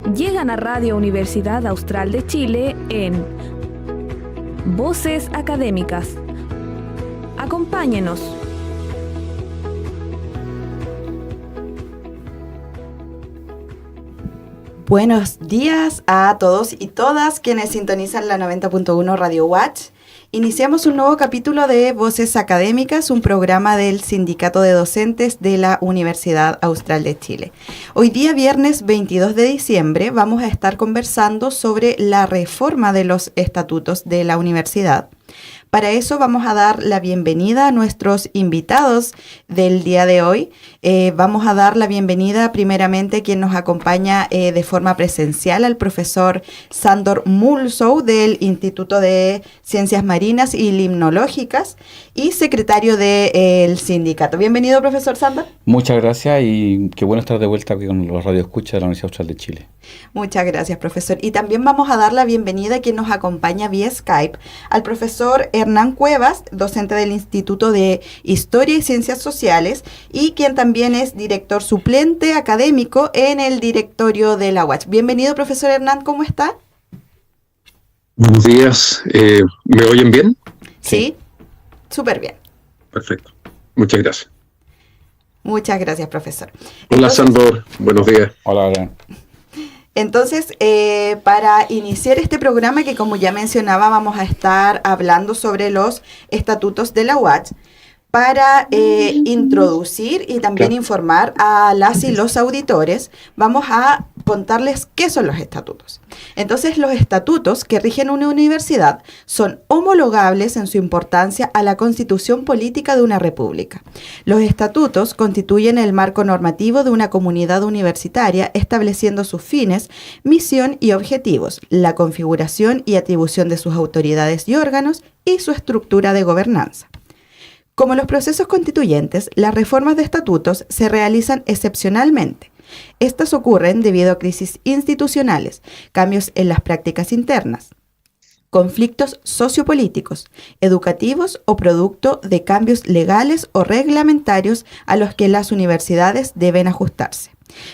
Llegan a Radio Universidad Austral de Chile en Voces Académicas. Acompáñenos. Buenos días a todos y todas quienes sintonizan la 90.1 Radio Watch. Iniciamos un nuevo capítulo de Voces Académicas, un programa del Sindicato de Docentes de la Universidad Austral de Chile. Hoy día, viernes 22 de diciembre, vamos a estar conversando sobre la reforma de los estatutos de la universidad. Para eso vamos a dar la bienvenida a nuestros invitados del día de hoy. Vamos a dar la bienvenida primeramente a quien nos acompaña de forma presencial, al profesor Sándor Mulsow del Instituto de Ciencias Marinas y Limnológicas y secretario del sindicato. Bienvenido, profesor Sándor. Muchas gracias y qué bueno estar de vuelta aquí con los radioescuchas de la Universidad Austral de Chile. Muchas gracias, profesor. Y también vamos a dar la bienvenida a quien nos acompaña vía Skype, al profesor Hernán Cuevas, docente del Instituto de Historia y Ciencias Sociales y quien también es director suplente académico en el directorio de la UACH. Bienvenido, profesor Hernán, ¿cómo está? Buenos días. ¿Me oyen bien? Sí, súper bien. Perfecto. Muchas gracias. Muchas gracias, profesor. Hola, Sándor. Buenos días. Hola. Entonces, para iniciar este programa que, como ya mencionaba, vamos a estar hablando sobre los estatutos de la UACH, para introducir y también informar a las y los auditores, vamos a contarles qué son los estatutos. Entonces, los estatutos que rigen una universidad son homologables en su importancia a la Constitución Política de una república. Los estatutos constituyen el marco normativo de una comunidad universitaria, estableciendo sus fines, misión y objetivos, la configuración y atribución de sus autoridades y órganos y su estructura de gobernanza. Como los procesos constituyentes, las reformas de estatutos se realizan excepcionalmente. Estas ocurren debido a crisis institucionales, cambios en las prácticas internas, conflictos sociopolíticos, educativos o producto de cambios legales o reglamentarios a los que las universidades deben ajustarse.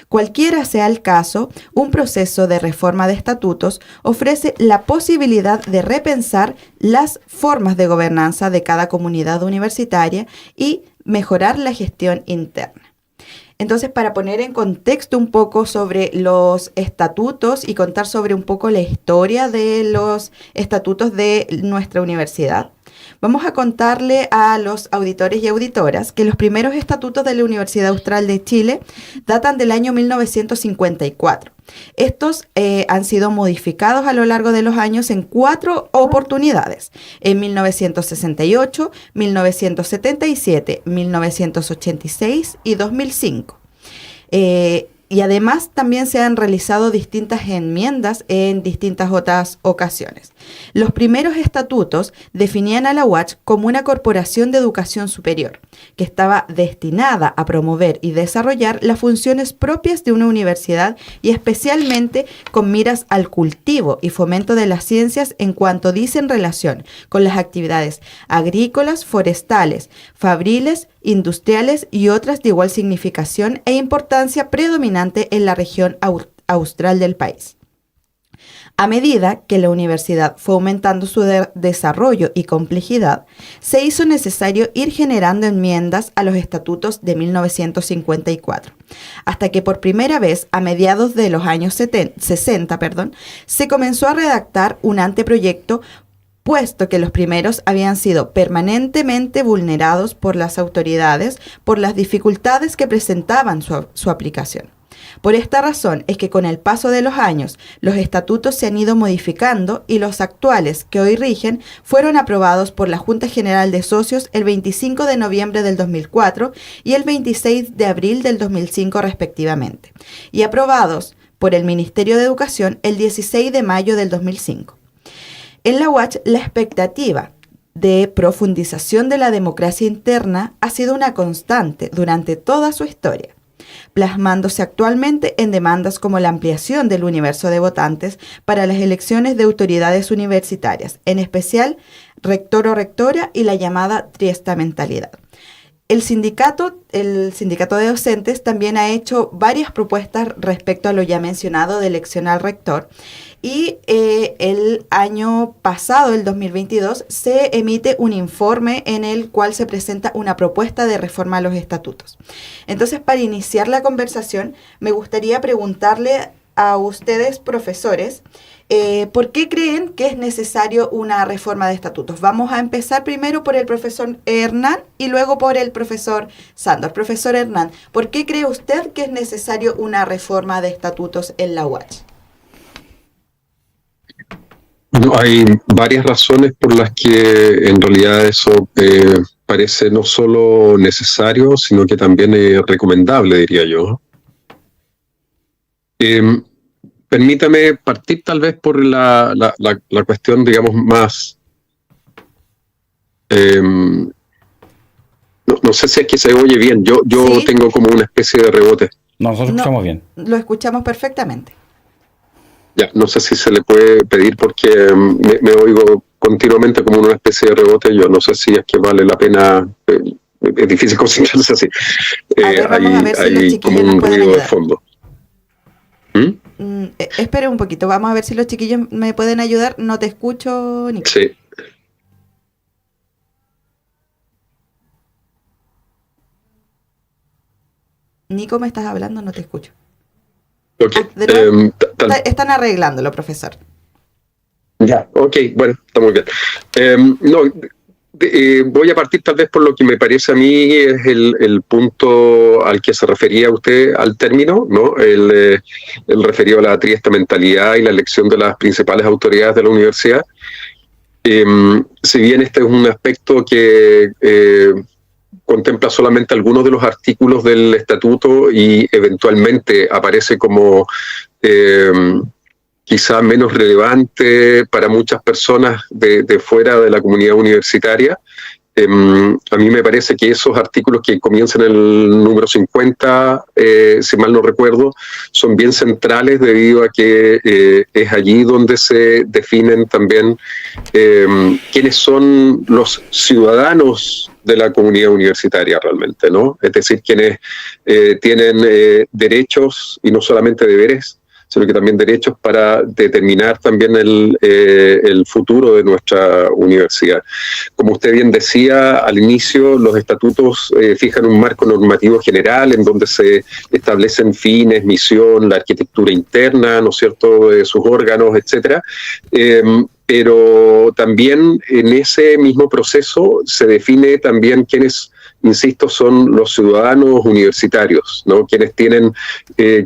Cualquiera sea el caso, un proceso de reforma de estatutos ofrece la posibilidad de repensar las formas de gobernanza de cada comunidad universitaria y mejorar la gestión interna. Entonces, para poner en contexto un poco sobre los estatutos y contar sobre un poco la historia de los estatutos de nuestra universidad, vamos a contarle a los auditores y auditoras que los primeros estatutos de la Universidad Austral de Chile datan del año 1954. Estos han sido modificados a lo largo de los años en 4 oportunidades, en 1968, 1977, 1986 y 2005. Y además también se han realizado distintas enmiendas en distintas otras ocasiones. Los primeros estatutos definían a la UACH como una corporación de educación superior, que estaba destinada a promover y desarrollar las funciones propias de una universidad y especialmente con miras al cultivo y fomento de las ciencias en cuanto dice en relación con las actividades agrícolas, forestales, fabriles, industriales y otras de igual significación e importancia predominante en la región austral del país. A medida que la universidad fue aumentando su desarrollo y complejidad, se hizo necesario ir generando enmiendas a los estatutos de 1954, hasta que por primera vez, a mediados de los años 60, se comenzó a redactar un anteproyecto, puesto que los primeros habían sido permanentemente vulnerados por las autoridades por las dificultades que presentaban su aplicación. Por esta razón es que con el paso de los años, los estatutos se han ido modificando y los actuales que hoy rigen fueron aprobados por la Junta General de Socios el 25 de noviembre del 2004 y el 26 de abril del 2005 respectivamente, y aprobados por el Ministerio de Educación el 16 de mayo del 2005. En la UACH, la expectativa de profundización de la democracia interna ha sido una constante durante toda su historia, plasmándose actualmente en demandas como la ampliación del universo de votantes para las elecciones de autoridades universitarias, en especial rector o rectora y la llamada triestamentalidad. el sindicato de docentes también ha hecho varias propuestas respecto a lo ya mencionado de elección al rector, y el año pasado, el 2022, se emite un informe en el cual se presenta una propuesta de reforma a los estatutos. Entonces, para iniciar la conversación, me gustaría preguntarle a ustedes, profesores, ¿por qué creen que es necesario una reforma de estatutos? Vamos a empezar primero por el profesor Hernán y luego por el profesor Sándor. Profesor Hernán, ¿por qué cree usted que es necesario una reforma de estatutos en la UACH? Bueno, hay varias razones por las que en realidad eso parece no solo necesario, sino que también recomendable, diría yo. Permítame partir tal vez por la cuestión, digamos, más... no sé si es que se oye bien. Yo ¿Sí? tengo como una especie de rebote. No, nosotros escuchamos bien. Lo escuchamos perfectamente. Ya, no sé si se le puede pedir porque me oigo continuamente como una especie de rebote. Yo no sé si es que vale la pena... es difícil concentrarse así. A ver, vamos a ver si los hay chiquillos como nos un pueden ruido de ayudar. fondo. Espere un poquito, vamos a ver si los chiquillos me pueden ayudar. No te escucho, Nico. Sí. Nico, ¿me estás hablando? No te escucho. Ok. De nuevo, están arreglándolo, profesor. Ya, ok, bueno, está muy bien. Voy a partir tal vez por lo que me parece a mí es el punto al que se refería usted al término, ¿no? El referido a la triestamentalidad y la elección de las principales autoridades de la universidad. Si bien este es un aspecto que contempla solamente algunos de los artículos del estatuto y eventualmente aparece como quizá menos relevante para muchas personas de fuera de la comunidad universitaria. A mí me parece que esos artículos que comienzan en el número 50, si mal no recuerdo, son bien centrales debido a que es allí donde se definen también quiénes son los ciudadanos de la comunidad universitaria realmente, ¿no? Es decir, quienes tienen derechos y no solamente deberes, sino que también derechos para determinar también el futuro de nuestra universidad. Como usted bien decía al inicio, los estatutos fijan un marco normativo general en donde se establecen fines, misión, la arquitectura interna, ¿no es cierto?, de sus órganos, etcétera. Pero también en ese mismo proceso se define también quiénes, insisto, son los ciudadanos universitarios, ¿no? Quienes tienen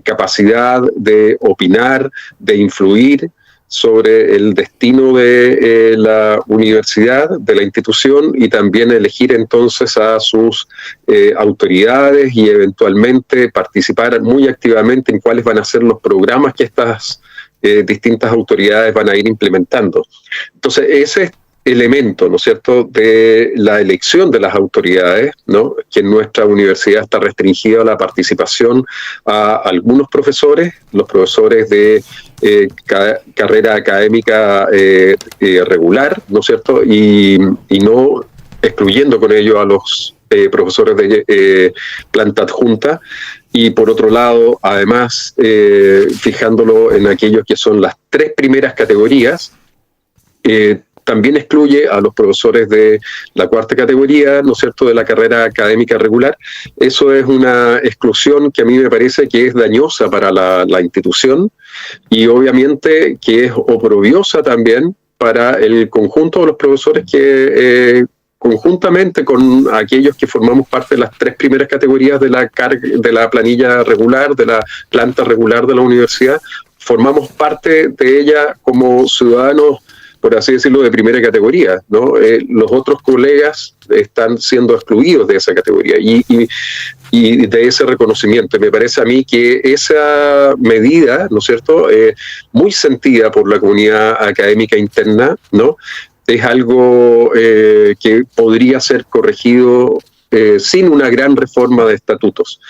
capacidad de opinar, de influir sobre el destino de la universidad, de la institución, y también elegir entonces a sus autoridades y eventualmente participar muy activamente en cuáles van a ser los programas que estas distintas autoridades van a ir implementando. Entonces, ese elemento, ¿no es cierto?, de la elección de las autoridades, ¿no?, que en nuestra universidad está restringida la participación a algunos profesores, los profesores de carrera académica regular, ¿no es cierto?, y no excluyendo con ello a los profesores de planta adjunta, y por otro lado, además, fijándolo en aquellos que son las tres primeras categorías, también excluye a los profesores de la cuarta categoría, ¿no es cierto?, de la carrera académica regular. Eso es una exclusión que a mí me parece que es dañosa para la institución y obviamente que es oprobiosa también para el conjunto de los profesores que conjuntamente con aquellos que formamos parte de las tres primeras categorías de la planilla regular, de la planta regular de la universidad, formamos parte de ella como ciudadanos, por así decirlo, de primera categoría, ¿no? Los otros colegas están siendo excluidos de esa categoría y de ese reconocimiento. Me parece a mí que esa medida, ¿no es cierto?, muy sentida por la comunidad académica interna, ¿no?, es algo que podría ser corregido sin una gran reforma de estatutos.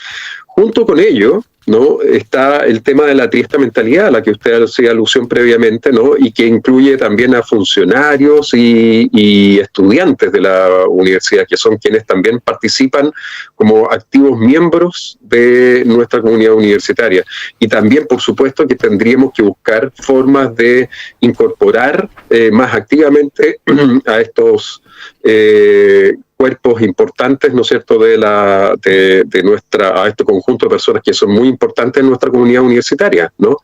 Junto con ello, ¿no?, está el tema de la triestamentalidad, a la que usted hacía alusión previamente, ¿no?, y que incluye también a funcionarios y estudiantes de la universidad, que son quienes también participan como activos miembros de nuestra comunidad universitaria. Y también, por supuesto, que tendríamos que buscar formas de incorporar más activamente a estos cuerpos importantes, ¿no es cierto?, a este conjunto de personas que son muy importantes en nuestra comunidad universitaria, ¿no?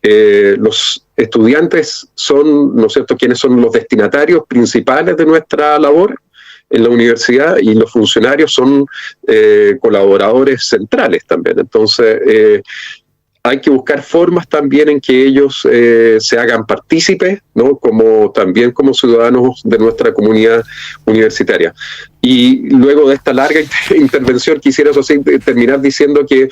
Los estudiantes son, ¿no es cierto?, quienes son los destinatarios principales de nuestra labor en la universidad, y los funcionarios son colaboradores centrales también. Entonces, hay que buscar formas también en que ellos se hagan partícipes, ¿no?, también como ciudadanos de nuestra comunidad universitaria. Y luego de esta larga intervención quisiera terminar diciendo que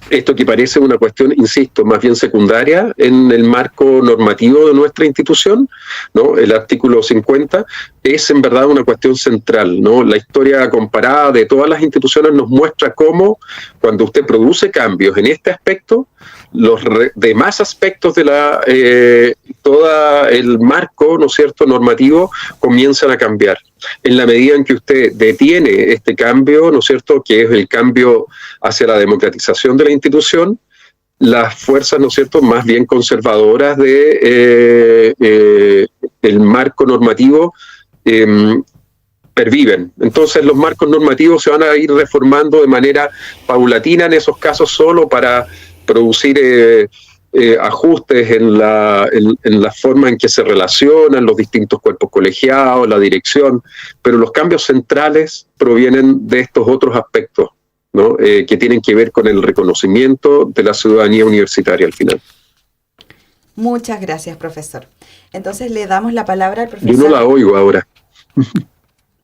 esto, que parece una cuestión, insisto, más bien secundaria en el marco normativo de nuestra institución, ¿no?, el artículo 50, es en verdad una cuestión central, ¿no? La historia comparada de todas las instituciones nos muestra cómo, cuando usted produce cambios en este aspecto, los demás aspectos de todo el marco, ¿no es cierto?, normativo, comienzan a cambiar. En la medida en que usted detiene este cambio, ¿no es cierto?, que es el cambio hacia la democratización de la institución, las fuerzas, ¿no es cierto?, más bien conservadoras de el marco normativo perviven. Entonces los marcos normativos se van a ir reformando de manera paulatina, en esos casos solo para producir ajustes en la forma en que se relacionan los distintos cuerpos colegiados, la dirección, pero los cambios centrales provienen de estos otros aspectos, ¿no?, que tienen que ver con el reconocimiento de la ciudadanía universitaria al final. Muchas gracias, profesor. Entonces le damos la palabra al profesor. Yo no la oigo ahora.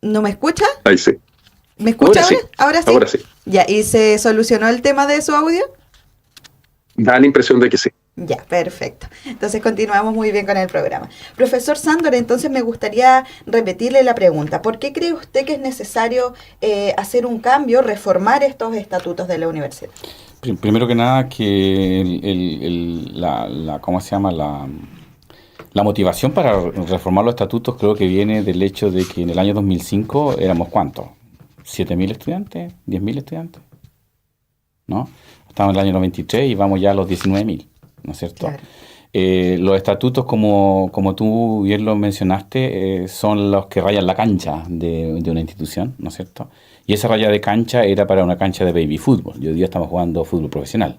¿No me escucha? Ahí sí. ¿Me escucha ahora? Sí. ¿Ahora sí? Ahora sí. Ya, ¿y se solucionó el tema de su audio? Da la impresión de que sí. Ya, perfecto. Entonces continuamos muy bien con el programa. Profesor Sándor, entonces me gustaría repetirle la pregunta. ¿Por qué cree usted que es necesario hacer un cambio, reformar estos estatutos de la universidad? Primero que nada, que ¿cómo se llama? La motivación para reformar los estatutos creo que viene del hecho de que en el año 2005 éramos ¿cuántos? ¿7.000 estudiantes? ¿10.000 estudiantes? ¿No? Estamos en el año 93 y vamos ya a los 19.000, ¿no es cierto? Claro. Los estatutos, como tú bien lo mencionaste, son los que rayan la cancha de una institución, ¿no es cierto? Y esa raya de cancha era para una cancha de baby fútbol, y hoy día estamos jugando fútbol profesional.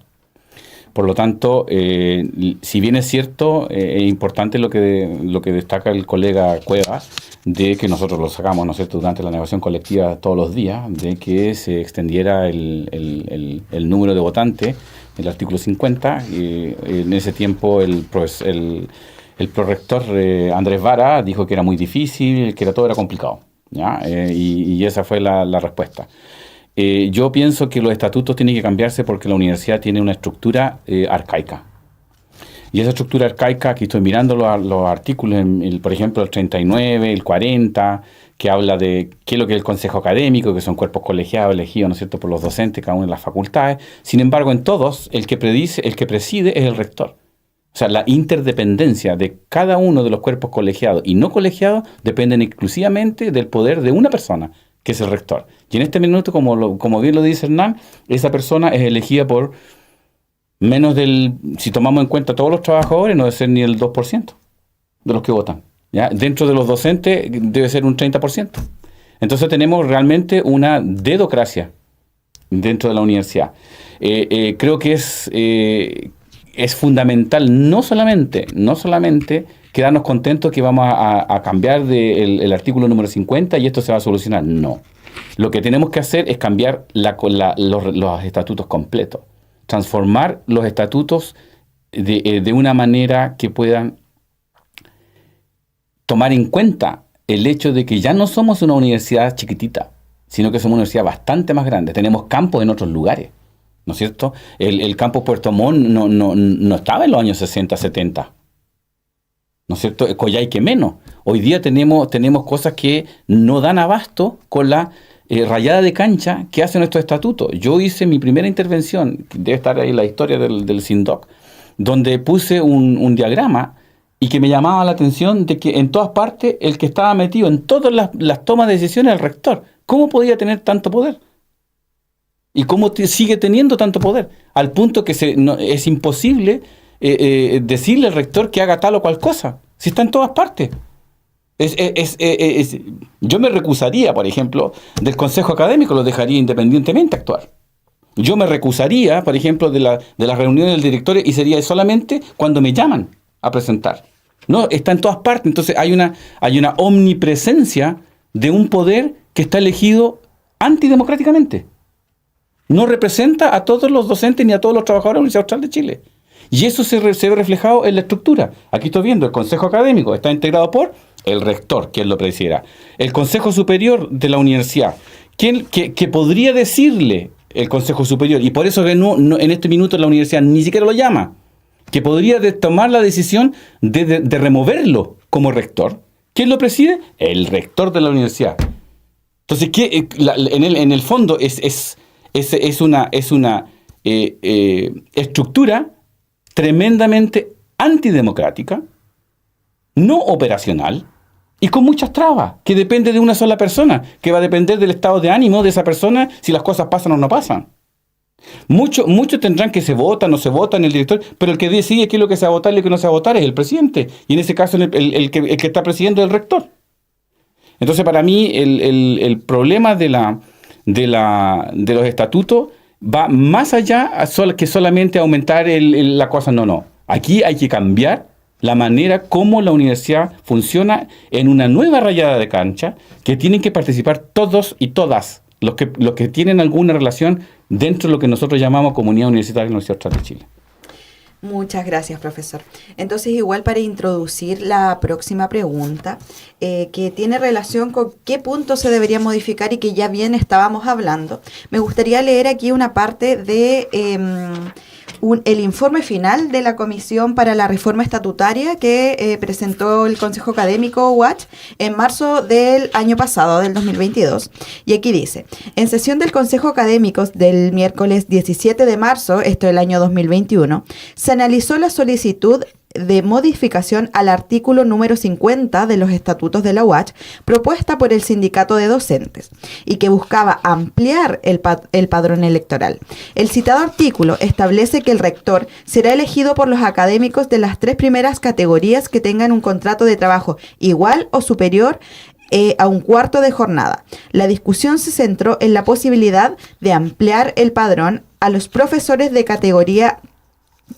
Por lo tanto, si bien es cierto, es importante lo que destaca el colega Cuevas, de que nosotros lo sacamos, ¿no es cierto?, durante la negociación colectiva todos los días, de que se extendiera el número de votantes, el artículo 50, y en ese tiempo el prorector Andrés Vara dijo que era muy difícil, que todo era complicado, ¿ya? Y esa fue la respuesta. Yo pienso que los estatutos tienen que cambiarse porque la universidad tiene una estructura arcaica. Y esa estructura arcaica, aquí estoy mirando los artículos, por ejemplo, el 39, el 40, que habla de qué es lo que es el consejo académico, que son cuerpos colegiados elegidos, ¿no es cierto?, por los docentes, cada una de las facultades. Sin embargo, en todos, el que preside es el rector. O sea, la interdependencia de cada uno de los cuerpos colegiados y no colegiados dependen exclusivamente del poder de una persona, que es el rector. Y en este minuto, como bien lo dice Hernán, esa persona es elegida por menos si tomamos en cuenta todos los trabajadores, no debe ser ni el 2% de los que votan, ¿ya? Dentro de los docentes debe ser un 30%. Entonces tenemos realmente una dedocracia dentro de la universidad. Creo que es fundamental no solamente quedarnos contentos que vamos a cambiar el artículo número 50 y esto se va a solucionar. No. Lo que tenemos que hacer es cambiar los estatutos completos. Transformar los estatutos de una manera que puedan tomar en cuenta el hecho de que ya no somos una universidad chiquitita, sino que somos una universidad bastante más grande. Tenemos campos en otros lugares, ¿no es cierto? El campus Puerto Montt no estaba en los años 60, 70. ¿No es cierto? Coyhaique menos. Hoy día tenemos cosas que no dan abasto con la rayada de cancha que hacen nuestros estatutos. Yo hice mi primera intervención, debe estar ahí la historia del SINDOC, donde puse un diagrama y que me llamaba la atención de que en todas partes el que estaba metido en todas las tomas de decisiones era el rector. ¿Cómo podía tener tanto poder? ¿Y cómo sigue teniendo tanto poder? Al punto que es imposible decirle al rector que haga tal o cual cosa, si está en todas partes. Yo me recusaría, por ejemplo, del consejo académico, lo dejaría independientemente actuar. Yo me recusaría, por ejemplo, de las reuniones del directorio y sería solamente cuando me llaman a presentar. No, está en todas partes. Entonces hay una omnipresencia de un poder que está elegido antidemocráticamente. No representa a todos los docentes ni a todos los trabajadores de la Universidad Austral de Chile. Y eso se ve reflejado en la estructura. Aquí estoy viendo, el consejo académico está integrado por el rector, quien lo presidiera. El consejo superior de la universidad, que podría decirle el consejo superior, y por eso que no, en este minuto la universidad ni siquiera lo llama, que podría tomar la decisión de removerlo como rector. ¿Quién lo preside? El rector de la universidad. Entonces, en el fondo es una estructura tremendamente antidemocrática, no operacional y con muchas trabas, que depende de una sola persona, que va a depender del estado de ánimo de esa persona si las cosas pasan o no pasan. Muchos tendrán que se votan o no se votan el director, pero el que decide qué es lo que se va a votar y lo que no se va a votar es el presidente, y en ese caso el que está presidiendo es el rector. Entonces, para mí el problema de los estatutos va más allá que solamente aumentar la cosa. No. Aquí hay que cambiar la manera como la universidad funciona en una nueva rayada de cancha, que tienen que participar todos y todas los que tienen alguna relación dentro de lo que nosotros llamamos comunidad universitaria de la Universidad Austral de Chile. Muchas gracias, profesor. Entonces, igual para introducir la próxima pregunta, que tiene relación con qué punto se debería modificar y que ya bien estábamos hablando, me gustaría leer aquí una parte de el informe final de la Comisión para la Reforma Estatutaria que presentó el Consejo Académico UACH en marzo del año pasado, del 2022. Y aquí dice: en sesión del Consejo Académico del miércoles 17 de marzo, esto del año 2021, se analizó la solicitud de modificación al artículo número 50 de los estatutos de la UACH propuesta por el sindicato de docentes y que buscaba ampliar el padrón electoral. El citado artículo establece que el rector será elegido por los académicos de las 3 primeras categorías que tengan un contrato de trabajo igual o superior a un cuarto de jornada. La discusión se centró en la posibilidad de ampliar el padrón a los profesores de categoría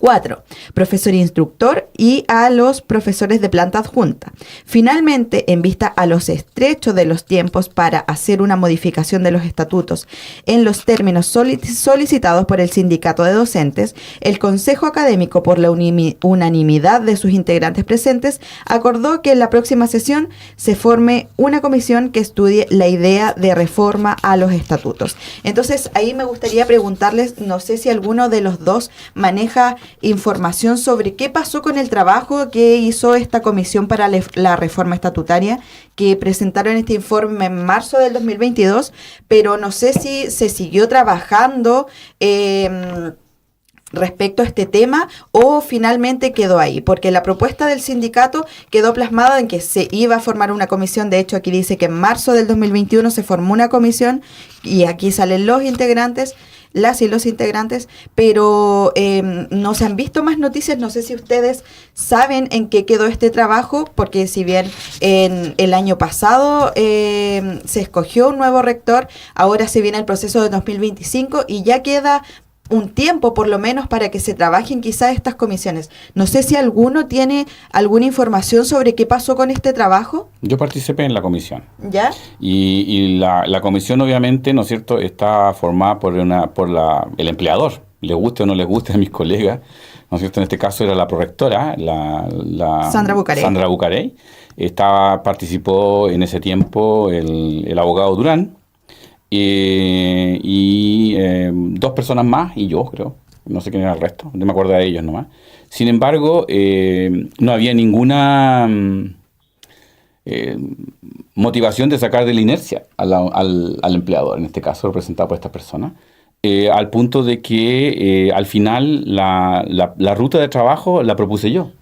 4, profesor instructor, y a los profesores de planta adjunta. Finalmente, en vista a los estrechos de los tiempos para hacer una modificación de los estatutos en los términos solicitados por el sindicato de docentes, el Consejo Académico, por la unanimidad de sus integrantes presentes, acordó que en la próxima sesión se forme una comisión que estudie la idea de reforma a los estatutos. Entonces, ahí me gustaría preguntarles, no sé si alguno de los dos maneja información sobre qué pasó con el trabajo que hizo esta comisión para la reforma estatutaria, que presentaron este informe en marzo del 2022, pero no sé si se siguió trabajando respecto a este tema o finalmente quedó ahí, porque la propuesta del sindicato quedó plasmada en que se iba a formar una comisión. De hecho, aquí dice que en marzo del 2021 se formó una comisión y aquí salen los integrantes, las y los integrantes, pero no se han visto más noticias. No sé si ustedes saben en qué quedó este trabajo, porque si bien en el año pasado se escogió un nuevo rector, ahora se viene el proceso de 2025 y ya queda un tiempo por lo menos para que se trabajen quizás estas comisiones. No sé si alguno tiene alguna información sobre qué pasó con este trabajo. Yo participé en la comisión. ¿Ya? Y la comisión, obviamente, ¿no es cierto?, está formada por el empleador, le guste o no les guste a mis colegas, ¿no es cierto? En este caso era la prorectora, la Sandra Bucarey. Sandra Bucarey. Participó en ese tiempo el abogado Durán, y 2 personas más y yo, creo, no sé quién era el resto, no me acuerdo de ellos nomás. Sin embargo, no había ninguna motivación de sacar de la inercia al empleador, en este caso representado por esta persona, al punto de que al final la ruta de trabajo la propuse yo,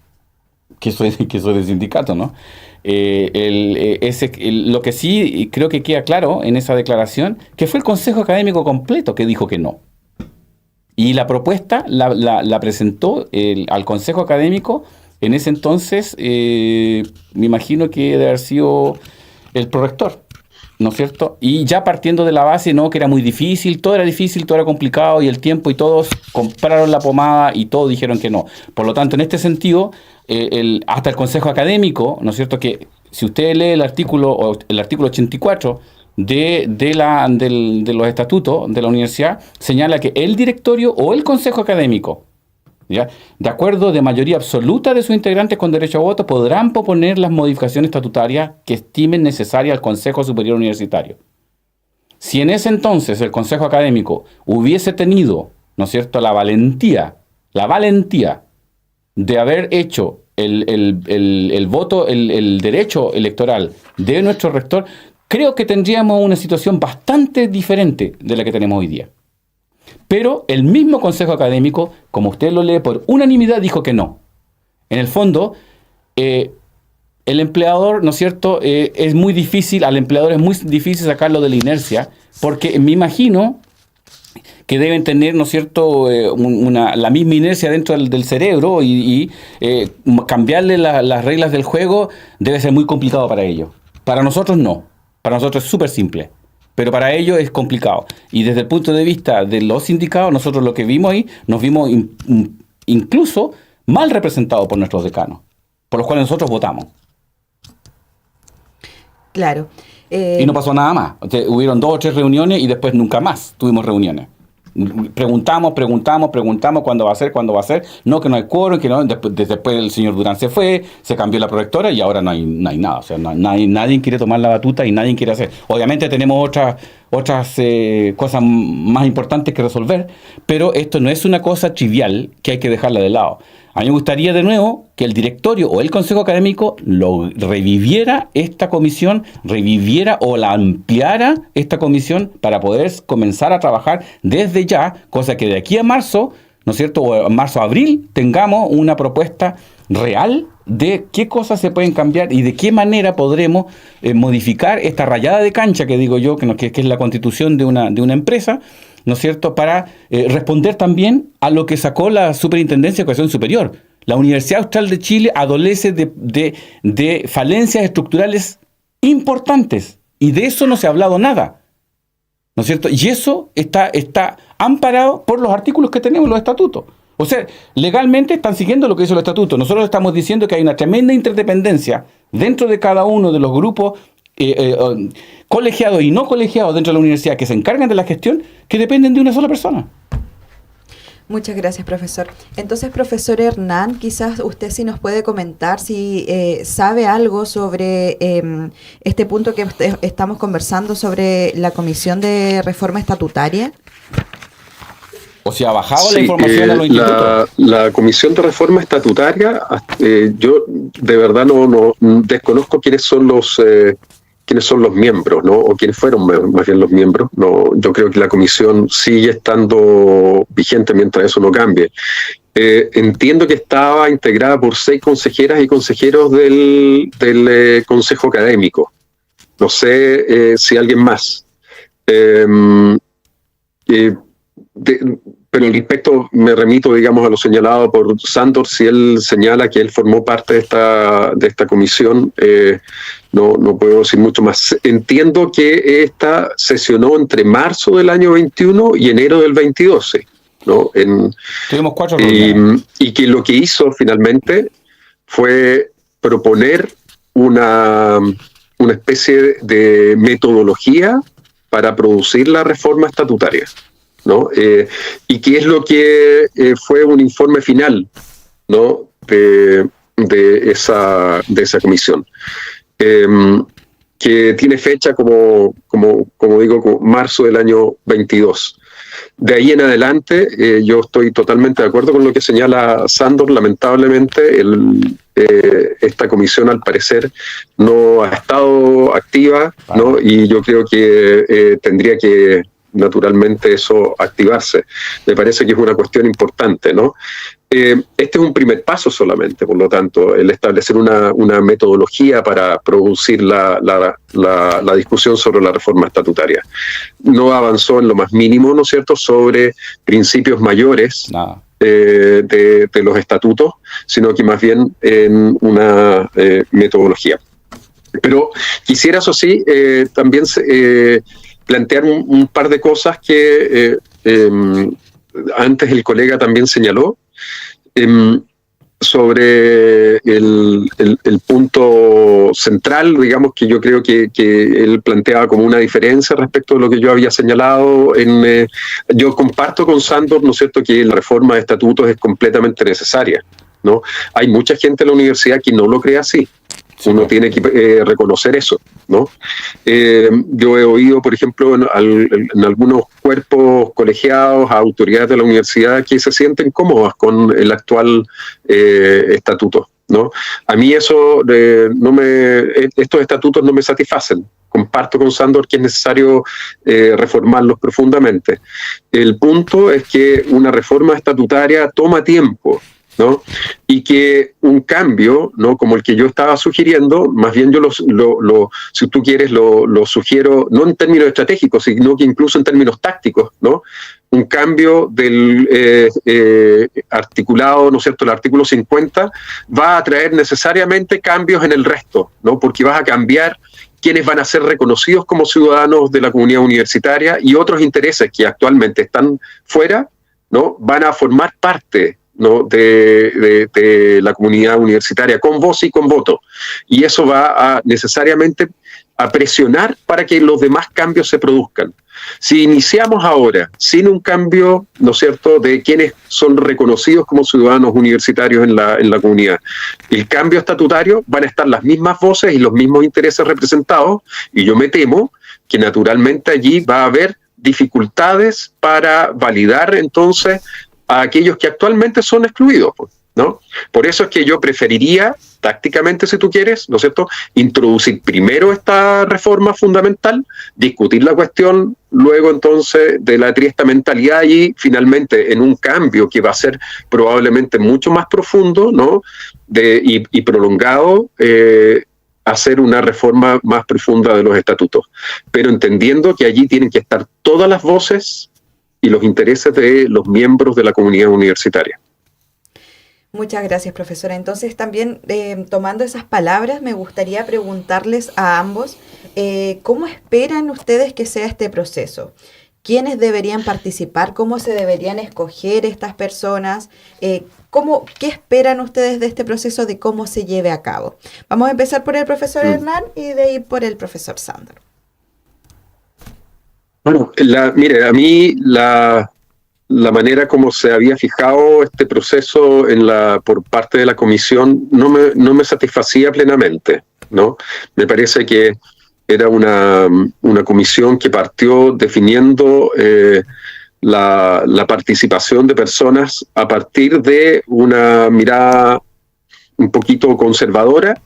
que soy del sindicato, ¿no? Lo que sí creo que queda claro en esa declaración, que fue el Consejo Académico completo que dijo que no. Y la propuesta la presentó al Consejo Académico en ese entonces, me imagino que debe haber sido el prorector, ¿no es cierto? Y ya partiendo de la base, ¿no?, que era muy difícil, todo era complicado, y el tiempo, y todos compraron la pomada y todos dijeron que no. Por lo tanto, en este sentido, hasta el Consejo Académico, ¿no es cierto?, que si usted lee el artículo 84 de los estatutos de la universidad, señala que el directorio o el Consejo Académico, ¿ya?, de acuerdo de mayoría absoluta de sus integrantes con derecho a voto, podrán proponer las modificaciones estatutarias que estimen necesarias al Consejo Superior Universitario. Si en ese entonces el Consejo Académico hubiese tenido, ¿no es cierto?, la valentía de haber hecho el voto, el derecho electoral de nuestro rector, creo que tendríamos una situación bastante diferente de la que tenemos hoy día. Pero el mismo Consejo Académico, como usted lo lee, por unanimidad dijo que no. En el fondo, el empleador, ¿no es cierto?, es muy difícil, al empleador es muy difícil sacarlo de la inercia, porque me imagino que deben tener, ¿no es cierto?, la misma inercia dentro del cerebro, y cambiarle las reglas del juego debe ser muy complicado para ellos. Para nosotros no, para nosotros es súper simple. Pero para ellos es complicado. Y desde el punto de vista de los sindicatos, nosotros lo que vimos ahí, nos vimos incluso mal representados por nuestros decanos, por los cuales nosotros votamos. Claro. Y no pasó nada más. O sea, hubieron 2 o 3 reuniones y después nunca más tuvimos reuniones. Preguntamos cuándo va a ser, no, que no hay quórum, que no. Después el señor Durán se fue, se cambió la prorectora y ahora no hay nada. O sea, nadie quiere tomar la batuta y nadie quiere hacer. Obviamente tenemos otras cosas más importantes que resolver, pero esto no es una cosa trivial que hay que dejarla de lado. A mí me gustaría de nuevo que el directorio o el Consejo Académico reviviera esta comisión, o la ampliara esta comisión para poder comenzar a trabajar desde ya, cosa que de aquí a marzo, ¿no es cierto?, o marzo-abril, tengamos una propuesta real de qué cosas se pueden cambiar y de qué manera podremos modificar esta rayada de cancha que digo yo, que es la constitución de una empresa, ¿no es cierto?, para responder también a lo que sacó la Superintendencia de Educación Superior. La Universidad Austral de Chile adolece de falencias estructurales importantes, y de eso no se ha hablado nada, ¿no es cierto? Y eso está amparado por los artículos que tenemos en los estatutos. O sea, legalmente están siguiendo lo que dice el estatuto. Nosotros estamos diciendo que hay una tremenda interdependencia dentro de cada uno de los grupos colegiados y no colegiados dentro de la universidad que se encargan de la gestión, que dependen de una sola persona. Muchas gracias, profesor. Entonces, profesor Hernán, quizás usted sí nos puede comentar si sabe algo sobre este punto que estamos conversando sobre la Comisión de Reforma Estatutaria. O sea, ¿ha bajado la información a los institutos? La Comisión de Reforma Estatutaria, yo de verdad no desconozco quiénes son los miembros, ¿no? O quiénes fueron más bien los miembros. No, yo creo que la comisión sigue estando vigente mientras eso no cambie. Entiendo que estaba integrada por 6 consejeras y consejeros del Consejo Académico. No sé si alguien más. Pero al respecto me remito, digamos, a lo señalado por Sándor. Si él señala que él formó parte de esta comisión, no puedo decir mucho más. Entiendo que esta sesionó entre marzo del año 21 y enero del 22, ¿no? Tuvimos 4 reuniones. Y que lo que hizo finalmente fue proponer una especie de metodología para producir la reforma estatutaria, ¿no? Y que es lo que fue un informe final, ¿no?, de esa comisión, que tiene fecha como digo, como marzo del año 22. De ahí en adelante, yo estoy totalmente de acuerdo con lo que señala Sándor. Lamentablemente, esta comisión, al parecer, no ha estado activa, ¿no? Y yo creo que tendría que, naturalmente, eso activarse. Me parece que es una cuestión importante, ¿no? Este es un primer paso solamente, por lo tanto, el establecer una metodología para producir la discusión sobre la reforma estatutaria. No avanzó en lo más mínimo, ¿no es cierto?, sobre principios mayores de los estatutos, sino que más bien en una metodología. Pero quisiera, eso sí, también plantear un par de cosas que antes el colega también señaló, sobre el punto central, digamos, que yo creo que él planteaba como una diferencia respecto de lo que yo había señalado. Yo comparto con Sándor, ¿no es cierto?, que la reforma de estatutos es completamente necesaria, ¿no? Hay mucha gente en la universidad que no lo cree así. Uno tiene que reconocer eso, ¿no? Yo he oído, por ejemplo, en algunos cuerpos colegiados, a autoridades de la universidad que se sienten cómodas con el actual estatuto, ¿no? A mí eso estos estatutos no me satisfacen. Comparto con Sándor que es necesario reformarlos profundamente. El punto es que una reforma estatutaria toma tiempo, ¿no? Y que un cambio, ¿no?, como el que yo estaba sugiriendo, más bien yo si tú quieres, lo sugiero no en términos estratégicos, sino que incluso en términos tácticos, ¿no? Un cambio del articulado, ¿no es cierto?, el artículo 50, va a traer necesariamente cambios en el resto, ¿no? Porque vas a cambiar quienes van a ser reconocidos como ciudadanos de la comunidad universitaria, y otros intereses que actualmente están fuera, ¿no?, van a formar parte, ¿no?, de la comunidad universitaria, con voz y con voto. Y eso va a necesariamente a presionar para que los demás cambios se produzcan. Si iniciamos ahora sin un cambio, ¿no es cierto?, de quienes son reconocidos como ciudadanos universitarios en la comunidad, el cambio estatutario, van a estar las mismas voces y los mismos intereses representados, y yo me temo que naturalmente allí va a haber dificultades para validar entonces a aquellos que actualmente son excluidos, ¿no? Por eso es que yo preferiría, tácticamente si tú quieres, ¿no es cierto?, introducir primero esta reforma fundamental, discutir la cuestión, luego entonces de la triestamentalidad, y finalmente en un cambio que va a ser probablemente mucho más profundo, ¿no?, y prolongado, hacer una reforma más profunda de los estatutos, pero entendiendo que allí tienen que estar todas las voces y los intereses de los miembros de la comunidad universitaria. Muchas gracias, profesora. Entonces, también tomando esas palabras, me gustaría preguntarles a ambos, ¿cómo esperan ustedes que sea este proceso? ¿Quiénes deberían participar? ¿Cómo se deberían escoger estas personas? ¿Qué esperan ustedes de este proceso, de cómo se lleve a cabo? Vamos a empezar por el profesor Hernán y de ahí por el profesor Sándor. Bueno, mire, a mí la manera como se había fijado este proceso por parte de la comisión no me satisfacía plenamente, ¿no? Me parece que era una comisión que partió definiendo la participación de personas a partir de una mirada un poquito conservadora,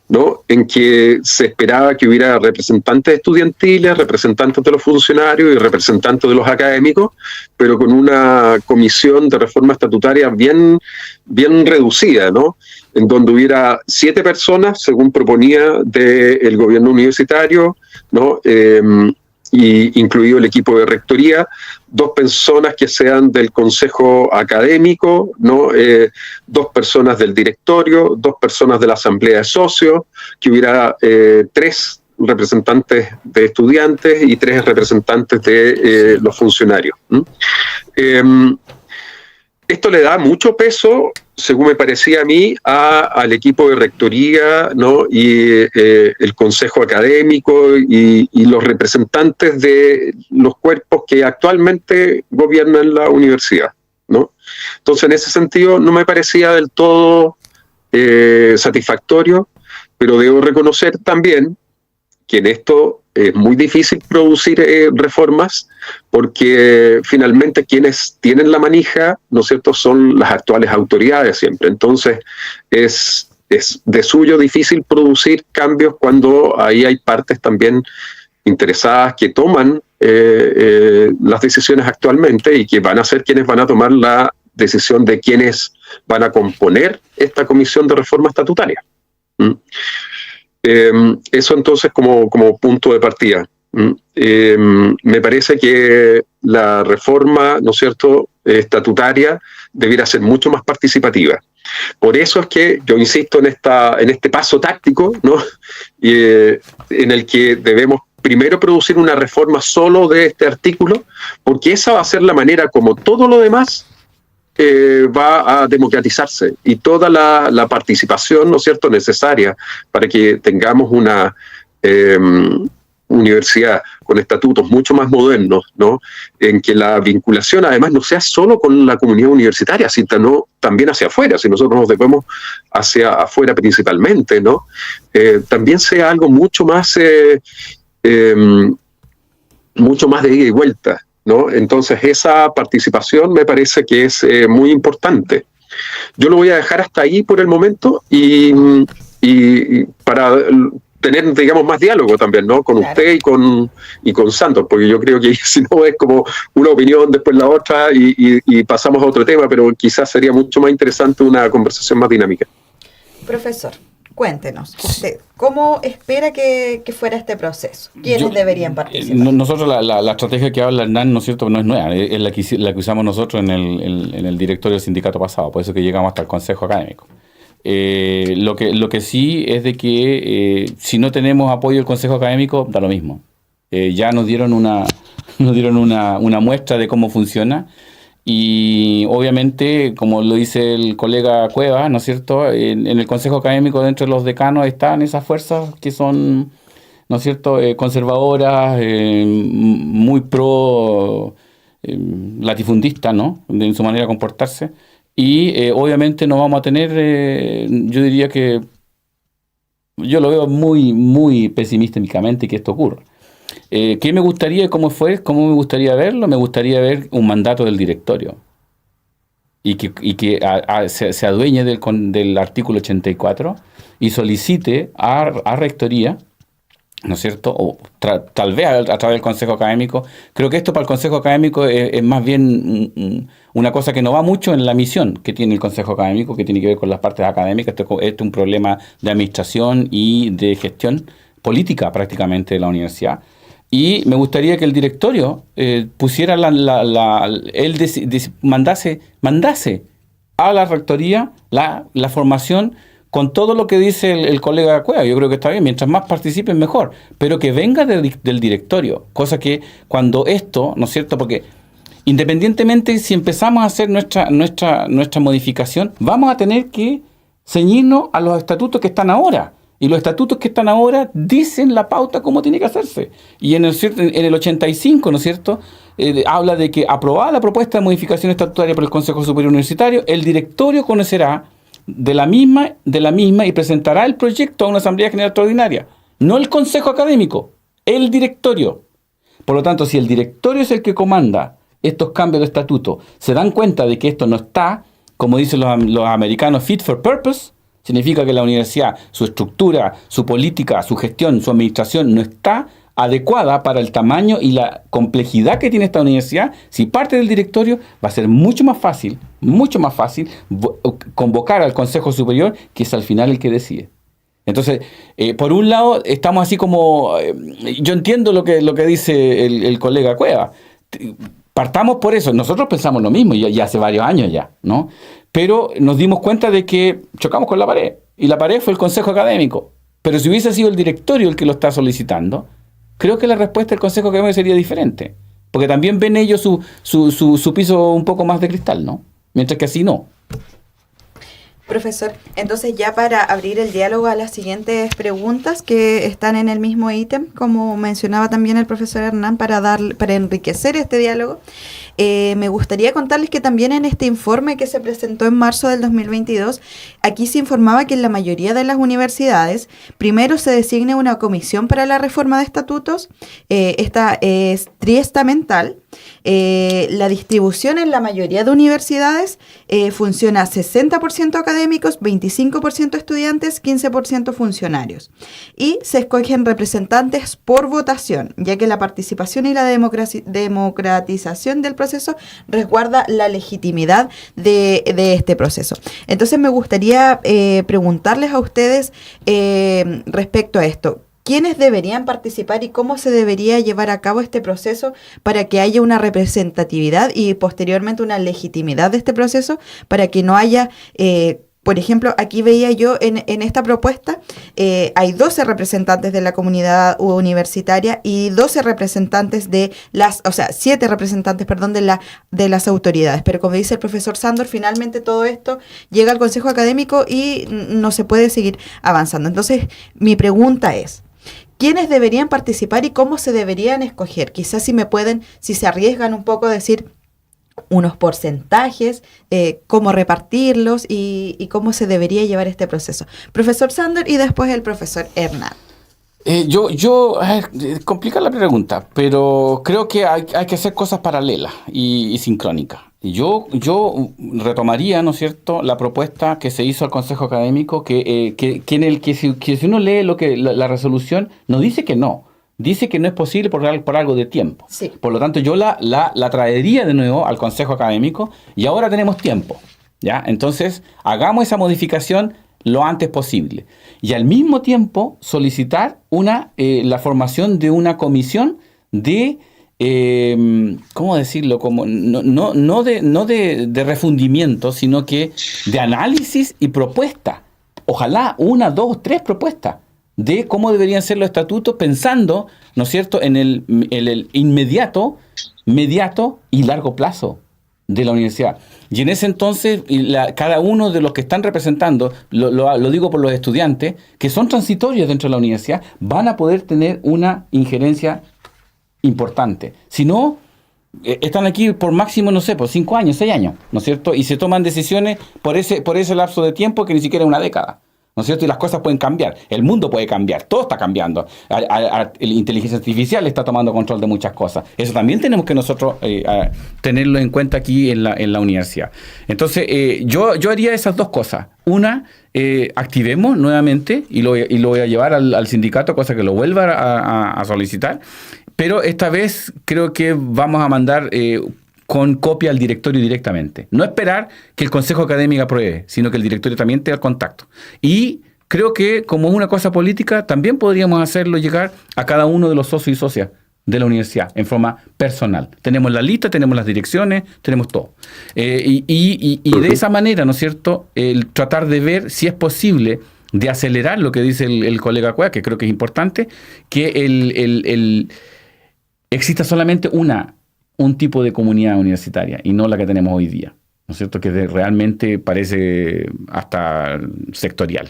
¿no?, en que se esperaba que hubiera representantes estudiantiles, representantes de los funcionarios y representantes de los académicos, pero con una comisión de reforma estatutaria bien reducida, ¿no?, en donde hubiera 7 personas, según proponía el gobierno universitario, ¿no?, y incluido el equipo de rectoría, 2 personas que sean del consejo académico, ¿no?, 2 personas del directorio, 2 personas de la asamblea de socios, que hubiera 3 representantes de estudiantes y 3 representantes de los funcionarios. Esto le da mucho peso, según me parecía a mí, al equipo de rectoría, ¿no?, y el consejo académico y los representantes de los cuerpos que actualmente gobiernan la universidad, ¿no? Entonces, en ese sentido, no me parecía del todo satisfactorio, pero debo reconocer también que en esto es muy difícil producir reformas porque finalmente quienes tienen la manija, ¿no es cierto?, son las actuales autoridades siempre. Entonces es de suyo difícil producir cambios cuando ahí hay partes también interesadas que toman las decisiones actualmente y que van a ser quienes van a tomar la decisión de quienes van a componer esta comisión de reforma estatutaria. Eso entonces como punto de partida. Me parece que la reforma, ¿no es cierto?, estatutaria debiera ser mucho más participativa. Por eso es que yo insisto en este paso táctico, ¿no?, en el que debemos primero producir una reforma solo de este artículo, porque esa va a ser la manera como todo lo demás va a democratizarse, y toda la participación, ¿no es cierto?, necesaria para que tengamos una universidad con estatutos mucho más modernos, ¿no?, en que la vinculación además no sea solo con la comunidad universitaria, sino también hacia afuera. Si nosotros nos debemos hacia afuera principalmente, ¿no?, también sea algo mucho más de ida y vuelta, ¿no? Entonces esa participación me parece que es muy importante. Yo lo voy a dejar hasta ahí por el momento y para tener, digamos, más diálogo también, ¿no?, con usted y con Santos, porque yo creo que si no es como una opinión, después la otra y pasamos a otro tema, pero quizás sería mucho más interesante una conversación más dinámica. Profesor, cuéntenos, usted, ¿cómo espera que fuera este proceso? ¿Quiénes deberían participar? Nosotros, la estrategia que habla Hernán, ¿no es cierto?, no es nueva, es la que usamos nosotros en el directorio del sindicato pasado, por eso que llegamos hasta el consejo académico. Lo que sí es de que si no tenemos apoyo del consejo académico, da lo mismo. Ya nos dieron una muestra de cómo funciona. Y obviamente, como lo dice el colega Cueva, ¿no es cierto?, en el consejo académico, dentro de los decanos, están esas fuerzas que son, ¿no es cierto?, conservadoras, muy pro latifundistas, ¿no?, en su manera de comportarse. Y obviamente no vamos a tener, yo diría que yo lo veo muy, muy pesimísticamente que esto ocurra. ¿Qué me gustaría y cómo me gustaría verlo? Me gustaría ver un mandato del directorio y que se adueñe del artículo 84 y solicite a Rectoría, ¿no es cierto?, o tal vez a través del Consejo Académico. Creo que esto para el Consejo Académico es más bien una cosa que no va mucho en la misión que tiene el Consejo Académico, que tiene que ver con las partes académicas. Esto es un problema de administración y de gestión política prácticamente de la universidad. Y me gustaría que el directorio pusiera mandase a la rectoría la formación con todo lo que dice el colega Cueva. Yo creo que está bien, mientras más participen mejor, pero que venga del directorio, cosa que cuando esto, ¿no es cierto?, porque independientemente si empezamos a hacer nuestra modificación, vamos a tener que ceñirnos a los estatutos que están ahora. Y los estatutos que están ahora dicen la pauta cómo tiene que hacerse. Y en el 85, ¿no es cierto?, habla de que aprobada la propuesta de modificación estatutaria por el Consejo Superior Universitario, el directorio conocerá de la misma y presentará el proyecto a una Asamblea General Extraordinaria. No el Consejo Académico, el directorio. Por lo tanto, si el directorio es el que comanda estos cambios de estatuto, se dan cuenta de que esto no está, como dicen los americanos, fit for purpose, significa que la universidad, su estructura, su política, su gestión, su administración no está adecuada para el tamaño y la complejidad que tiene esta universidad. Si parte del directorio, va a ser mucho más fácil convocar al Consejo Superior, que es al final el que decide. Entonces, por un lado, estamos así como... yo entiendo lo que dice el colega Cueva. Partamos por eso. Nosotros pensamos lo mismo ya hace varios años ya, ¿no? Pero nos dimos cuenta de que chocamos con la pared. Y la pared fue el Consejo Académico. Pero si hubiese sido el directorio el que lo está solicitando, creo que la respuesta del Consejo Académico sería diferente. Porque también ven ellos su piso un poco más de cristal, ¿no? Mientras que así no. Profesor, entonces ya para abrir el diálogo a las siguientes preguntas que están en el mismo ítem, como mencionaba también el profesor Hernán, para enriquecer este diálogo, me gustaría contarles que también en este informe que se presentó en marzo del 2022, aquí se informaba que en la mayoría de las universidades, primero se designe una comisión para la reforma de estatutos, esta es triestamental. La distribución en la mayoría de universidades funciona 60% académicos, 25% estudiantes, 15% funcionarios. Y se escogen representantes por votación, ya que la participación y la democratización del proceso resguarda la legitimidad de este proceso. Entonces me gustaría preguntarles a ustedes respecto a esto. ¿Quiénes deberían participar y cómo se debería llevar a cabo este proceso para que haya una representatividad y posteriormente una legitimidad de este proceso para que no haya, por ejemplo, aquí veía yo en esta propuesta, hay 12 representantes de la comunidad universitaria y 12 representantes o sea, 7 representantes, perdón, de las autoridades. Pero como dice el profesor Sándor, finalmente todo esto llega al Consejo Académico y no se puede seguir avanzando. Entonces, mi pregunta es, ¿quiénes deberían participar y cómo se deberían escoger? Quizás si se arriesgan un poco a decir unos porcentajes, cómo repartirlos y cómo se debería llevar este proceso. Profesor Sándor y después el profesor Hernán. Complica la pregunta, pero creo que hay que hacer cosas paralelas y sincrónicas. Yo retomaría, ¿no es cierto?, la propuesta que se hizo al Consejo Académico, que si uno lee la resolución, no dice que no. Dice que no es posible por algo de tiempo. Sí. Por lo tanto, yo la traería de nuevo al Consejo Académico y ahora tenemos tiempo, ¿ya? Entonces, hagamos esa modificación lo antes posible. Y al mismo tiempo, solicitar la formación de una comisión de, ¿cómo decirlo? No de refundimiento, sino que de análisis y propuesta. Ojalá 1, 2, 3 propuestas de cómo deberían ser los estatutos, pensando, ¿no es cierto?, en el inmediato, mediato y largo plazo de la universidad. Y en ese entonces, cada uno de los que están representando, lo digo por los estudiantes, que son transitorios dentro de la universidad, van a poder tener una injerencia importante. Si no, están aquí por máximo, no sé, por 5 años, 6 años, ¿no es cierto? Y se toman decisiones por ese lapso de tiempo que ni siquiera es una década, ¿no es cierto? Y las cosas pueden cambiar, el mundo puede cambiar, todo está cambiando. La inteligencia artificial está tomando control de muchas cosas. Eso también tenemos que nosotros tenerlo en cuenta aquí en la universidad. Entonces, yo haría esas dos cosas. Una, activemos nuevamente, y lo voy a llevar al sindicato, cosa que lo vuelva a solicitar, pero esta vez creo que vamos a mandar con copia al directorio directamente. No esperar que el Consejo Académico apruebe, sino que el directorio también tenga el contacto. Y creo que, como es una cosa política, también podríamos hacerlo llegar a cada uno de los socios y socias de la universidad en forma personal. Tenemos la lista, tenemos las direcciones, tenemos todo. Y de esa manera, ¿no es cierto?, el tratar de ver si es posible de acelerar lo que dice el colega Cueva, que creo que es importante, que exista solamente un tipo de comunidad universitaria y no la que tenemos hoy día, ¿no es cierto?, que realmente parece hasta sectorial.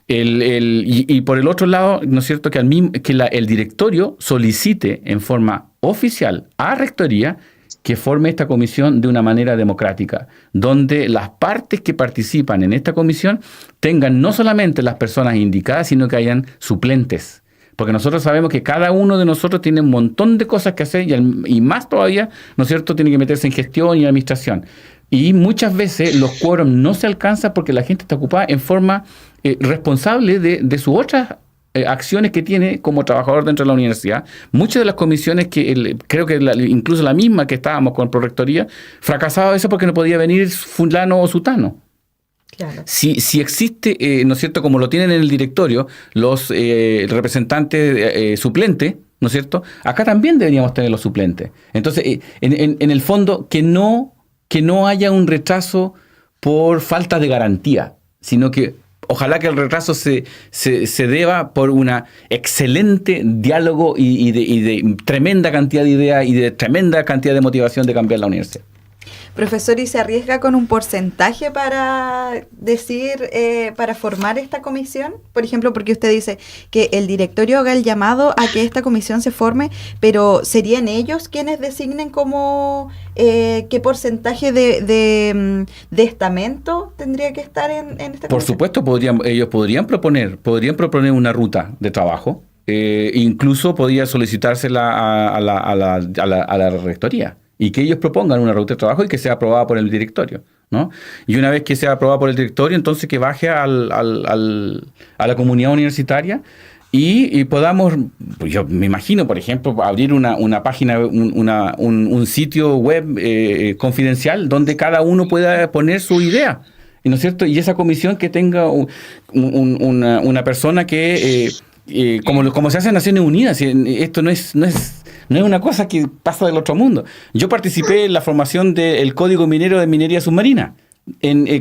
Y por el otro lado, ¿no es cierto?, que el directorio solicite en forma oficial a Rectoría que forme esta comisión de una manera democrática, donde las partes que participan en esta comisión tengan no solamente las personas indicadas, sino que hayan suplentes. Porque nosotros sabemos que cada uno de nosotros tiene un montón de cosas que hacer y más todavía, ¿no es cierto?, tiene que meterse en gestión y administración. Y muchas veces los quórums no se alcanzan porque la gente está ocupada en forma responsable de sus otras acciones que tiene como trabajador dentro de la universidad. Muchas de las comisiones, creo que incluso la misma que estábamos con Prorectoría, fracasaba eso porque no podía venir fulano o sutano. Claro. Si existe, ¿no es cierto?, como lo tienen en el directorio, los representantes suplentes, ¿no es cierto?, acá también deberíamos tener los suplentes. Entonces, en el fondo, que no haya un retraso por falta de garantía, sino que ojalá que el retraso se deba por una excelente diálogo y de tremenda cantidad de ideas y de tremenda cantidad de motivación de cambiar la universidad. Profesor, ¿y se arriesga con un porcentaje para decir, para formar esta comisión? Por ejemplo, porque usted dice que el directorio haga el llamado a que esta comisión se forme, pero ¿serían ellos quienes designen como qué porcentaje de estamento tendría que estar en esta comisión? Por supuesto, ellos podrían proponer una ruta de trabajo. Incluso podría solicitársela a la rectoría y que ellos propongan una ruta de trabajo y que sea aprobada por el directorio, ¿no? Y una vez que sea aprobada por el directorio, entonces que baje a la comunidad universitaria y podamos, pues yo me imagino, por ejemplo, abrir una página, un sitio web confidencial donde cada uno pueda poner su idea, ¿no es cierto? Y esa comisión que tenga una persona que... como se hace en Naciones Unidas, esto no es una cosa que pasa del otro mundo. Yo participé en la formación del Código Minero de Minería Submarina,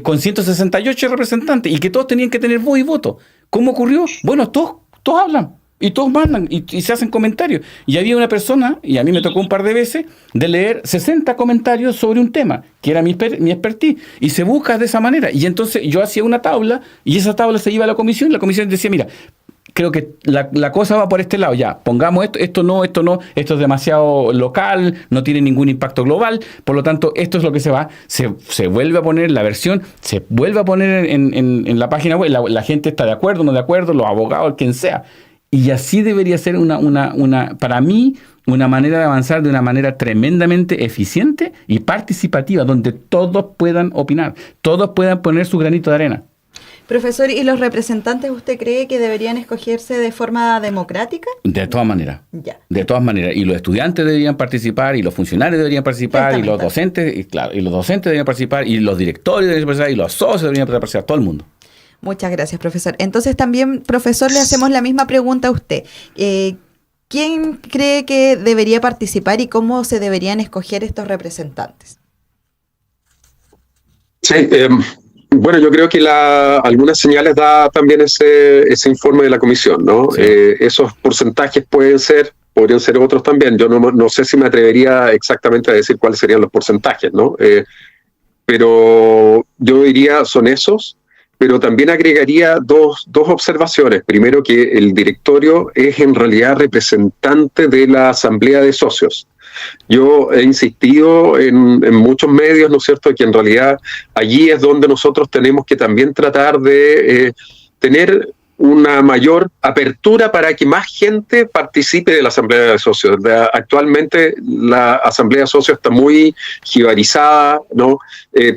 con 168 representantes, y que todos tenían que tener voz y voto. ¿Cómo ocurrió? Bueno, todos hablan, y todos mandan, y se hacen comentarios. Y había una persona, y a mí me tocó un par de veces, de leer 60 comentarios sobre un tema, que era mi expertise, y se busca de esa manera. Y entonces yo hacía una tabla, y esa tabla se iba a la comisión, y la comisión decía, mira, creo que la cosa va por este lado, ya, pongamos esto es demasiado local, no tiene ningún impacto global, por lo tanto, esto es lo que se vuelve a poner la versión, se vuelve a poner en la página web, la gente está de acuerdo, no de acuerdo, los abogados, quien sea, y así debería ser para mí, una manera de avanzar de una manera tremendamente eficiente y participativa, donde todos puedan opinar, todos puedan poner su granito de arena. Profesor, ¿y los representantes usted cree que deberían escogerse de forma democrática? De todas maneras. Ya. De todas maneras. Y los estudiantes deberían participar, y los funcionarios deberían participar, y los docentes, y los docentes deberían participar, y los directores deberían participar, y los socios deberían participar, todo el mundo. Muchas gracias, profesor. Entonces también, profesor, le hacemos la misma pregunta a usted. ¿Quién cree que debería participar y cómo se deberían escoger estos representantes? Sí, bueno, yo creo que algunas señales da también ese informe de la comisión, ¿no? Sí. Esos porcentajes podrían ser otros también. Yo no sé si me atrevería exactamente a decir cuáles serían los porcentajes, ¿no? Pero yo diría son esos, pero también agregaría dos observaciones. Primero, que el directorio es en realidad representante de la asamblea de socios. Yo he insistido en muchos medios, ¿no es cierto?, que en realidad allí es donde nosotros tenemos que también tratar de tener una mayor apertura para que más gente participe de la asamblea de socios. Actualmente la asamblea de socios está muy jibarizada, ¿no?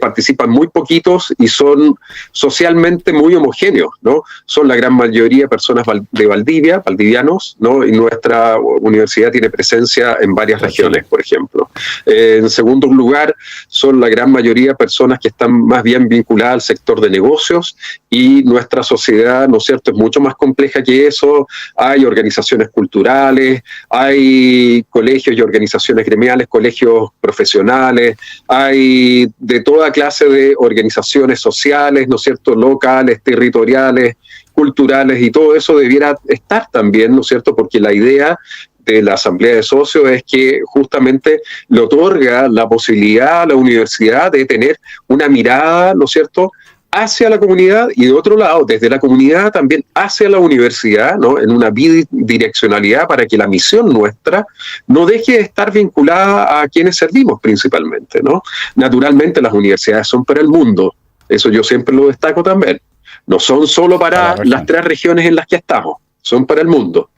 Participan muy poquitos y son socialmente muy homogéneos, ¿no? Son la gran mayoría personas de Valdivia, valdivianos, ¿no? Y nuestra universidad tiene presencia en varias regiones, por ejemplo. En segundo lugar, son la gran mayoría personas que están más bien vinculadas al sector de negocios, y nuestra sociedad, ¿no es cierto?, es mucho más compleja que eso. Hay organizaciones culturales, hay colegios y organizaciones gremiales, colegios profesionales, hay de toda clase de organizaciones sociales, ¿no es cierto?, locales, territoriales, culturales, y todo eso debiera estar también, ¿no es cierto?, porque la idea de la asamblea de socios es que justamente le otorga la posibilidad a la universidad de tener una mirada, ¿no es cierto?, hacia la comunidad, y de otro lado, desde la comunidad también hacia la universidad, ¿no?, en una bidireccionalidad, para que la misión nuestra no deje de estar vinculada a quienes servimos principalmente, ¿no? Naturalmente las universidades son para el mundo, eso yo siempre lo destaco también, no son solo para las 3 regiones en las que estamos, son para el mundo.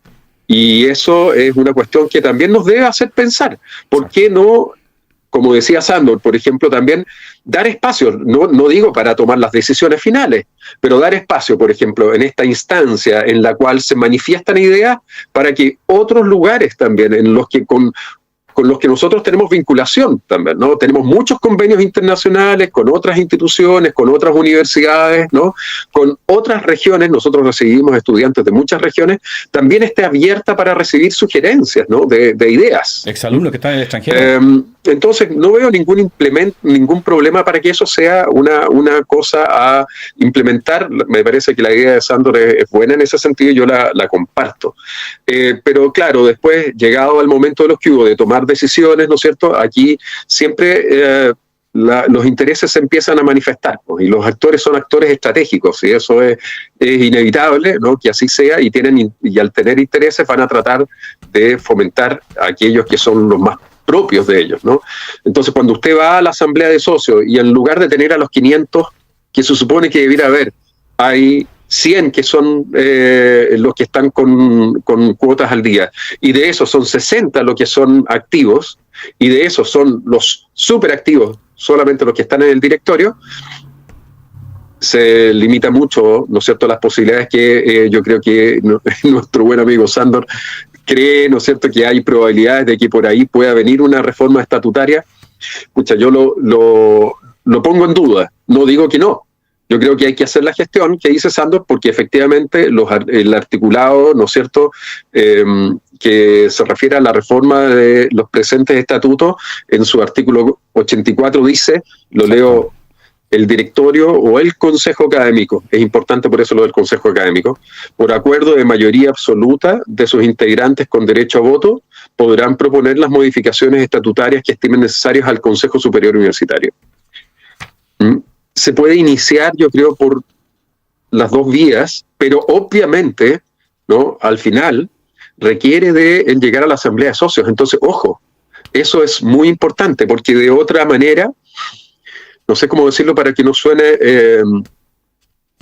Y eso es una cuestión que también nos debe hacer pensar. ¿Por qué no, como decía Sándor, por ejemplo, también dar espacio, no digo para tomar las decisiones finales, pero dar espacio, por ejemplo, en esta instancia en la cual se manifiestan ideas, para que otros lugares también, en los que con los que nosotros tenemos vinculación también, ¿no? Tenemos muchos convenios internacionales con otras instituciones, con otras universidades, ¿no?, con otras regiones. Nosotros recibimos estudiantes de muchas regiones, también esté abierta para recibir sugerencias, ¿no?, de ideas. Exalumnos que están en el extranjero. Entonces, no veo ningún problema para que eso sea una cosa a implementar. Me parece que la idea de Sándor es buena en ese sentido, y yo la comparto. Pero claro, después, llegado al momento de los que hubo de tomar decisiones, ¿no es cierto?, aquí siempre los intereses se empiezan a manifestar, pues, y los actores son actores estratégicos, y eso es inevitable, ¿no?, que así sea, y al tener intereses van a tratar de fomentar a aquellos que son los más propios de ellos, ¿no? Entonces, cuando usted va a la asamblea de socios y en lugar de tener a los 500 que se supone que debiera haber, hay 100 que son los que están con cuotas al día, y de esos son 60 los que son activos, y de esos son los superactivos, solamente los que están en el directorio, se limita mucho, ¿no es cierto?, las posibilidades que yo creo que nuestro buen amigo Sándor cree, ¿no es cierto?, que hay probabilidades de que por ahí pueda venir una reforma estatutaria. Pucha, yo lo pongo en duda, no digo que no. Yo creo que hay que hacer la gestión que dice Sándor, porque efectivamente el articulado, ¿no es cierto?, que se refiere a la reforma de los presentes estatutos, en su artículo 84 dice, lo leo: el directorio o el consejo académico, es importante por eso lo del consejo académico, por acuerdo de mayoría absoluta de sus integrantes con derecho a voto, podrán proponer las modificaciones estatutarias que estimen necesarias al Consejo Superior Universitario. Se puede iniciar, yo creo, por las dos vías, pero obviamente, ¿no?, al final requiere de llegar a la asamblea de socios. Entonces, ojo, eso es muy importante, porque de otra manera, no sé cómo decirlo para que no suene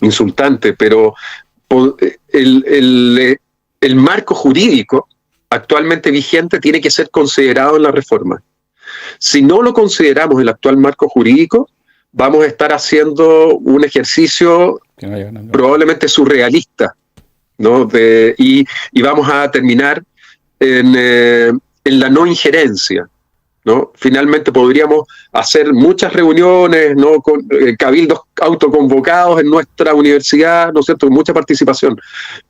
insultante, pero el marco jurídico actualmente vigente tiene que ser considerado en la reforma. Si no lo consideramos el actual marco jurídico, vamos a estar haciendo un ejercicio probablemente surrealista, ¿no?, y vamos a terminar en la no injerencia, ¿no? Finalmente podríamos hacer muchas reuniones, ¿no?, con cabildos autoconvocados en nuestra universidad, ¿no es cierto?, con mucha participación,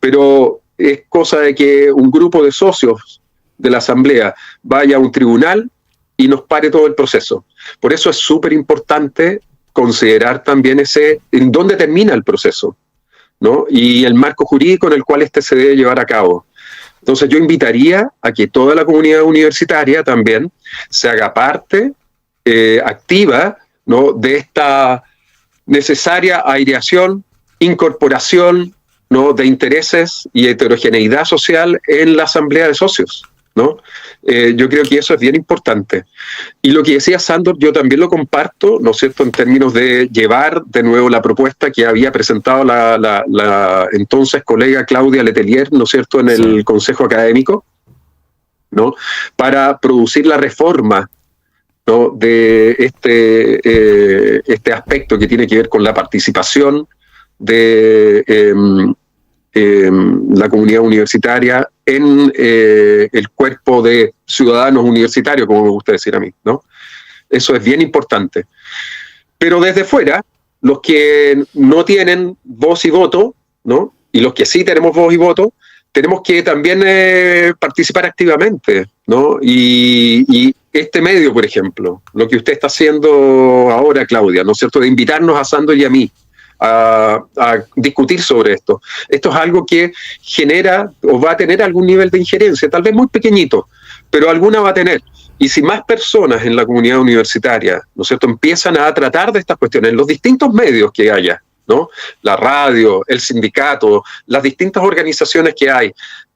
pero es cosa de que un grupo de socios de la asamblea vaya a un tribunal y nos pare todo el proceso. Por eso es súper importante considerar también en dónde termina el proceso, ¿no?, y el marco jurídico en el cual se debe llevar a cabo. Entonces yo invitaría a que toda la comunidad universitaria también se haga parte activa, ¿no?, de esta necesaria aireación, incorporación, ¿no?, de intereses y heterogeneidad social en la asamblea de socios, ¿no? Yo creo que eso es bien importante. Y lo que decía Sándor, yo también lo comparto, ¿no es cierto?, en términos de llevar de nuevo la propuesta que había presentado la entonces colega Claudia Letelier, ¿no es cierto?, en el Consejo Académico, ¿no?, para producir la reforma, ¿no?, de este aspecto que tiene que ver con la participación de la comunidad universitaria en el cuerpo de ciudadanos universitarios, como me gusta decir a mí, ¿no? Eso es bien importante. Pero desde fuera, los que no tienen voz y voto, ¿no?, y los que sí tenemos voz y voto, tenemos que también participar activamente, ¿no? Y este medio, por ejemplo, lo que usted está haciendo ahora, Claudia, ¿no es cierto?, de invitarnos a Sándor y a mí a discutir sobre esto. Esto es algo que genera o va a tener algún nivel de injerencia, tal vez muy pequeñito, pero alguna va a tener. Y si más personas en la comunidad universitaria, ¿no es cierto?, empiezan a tratar de estas cuestiones en los distintos medios que haya, ¿no?, la radio, el sindicato, las distintas organizaciones que hay,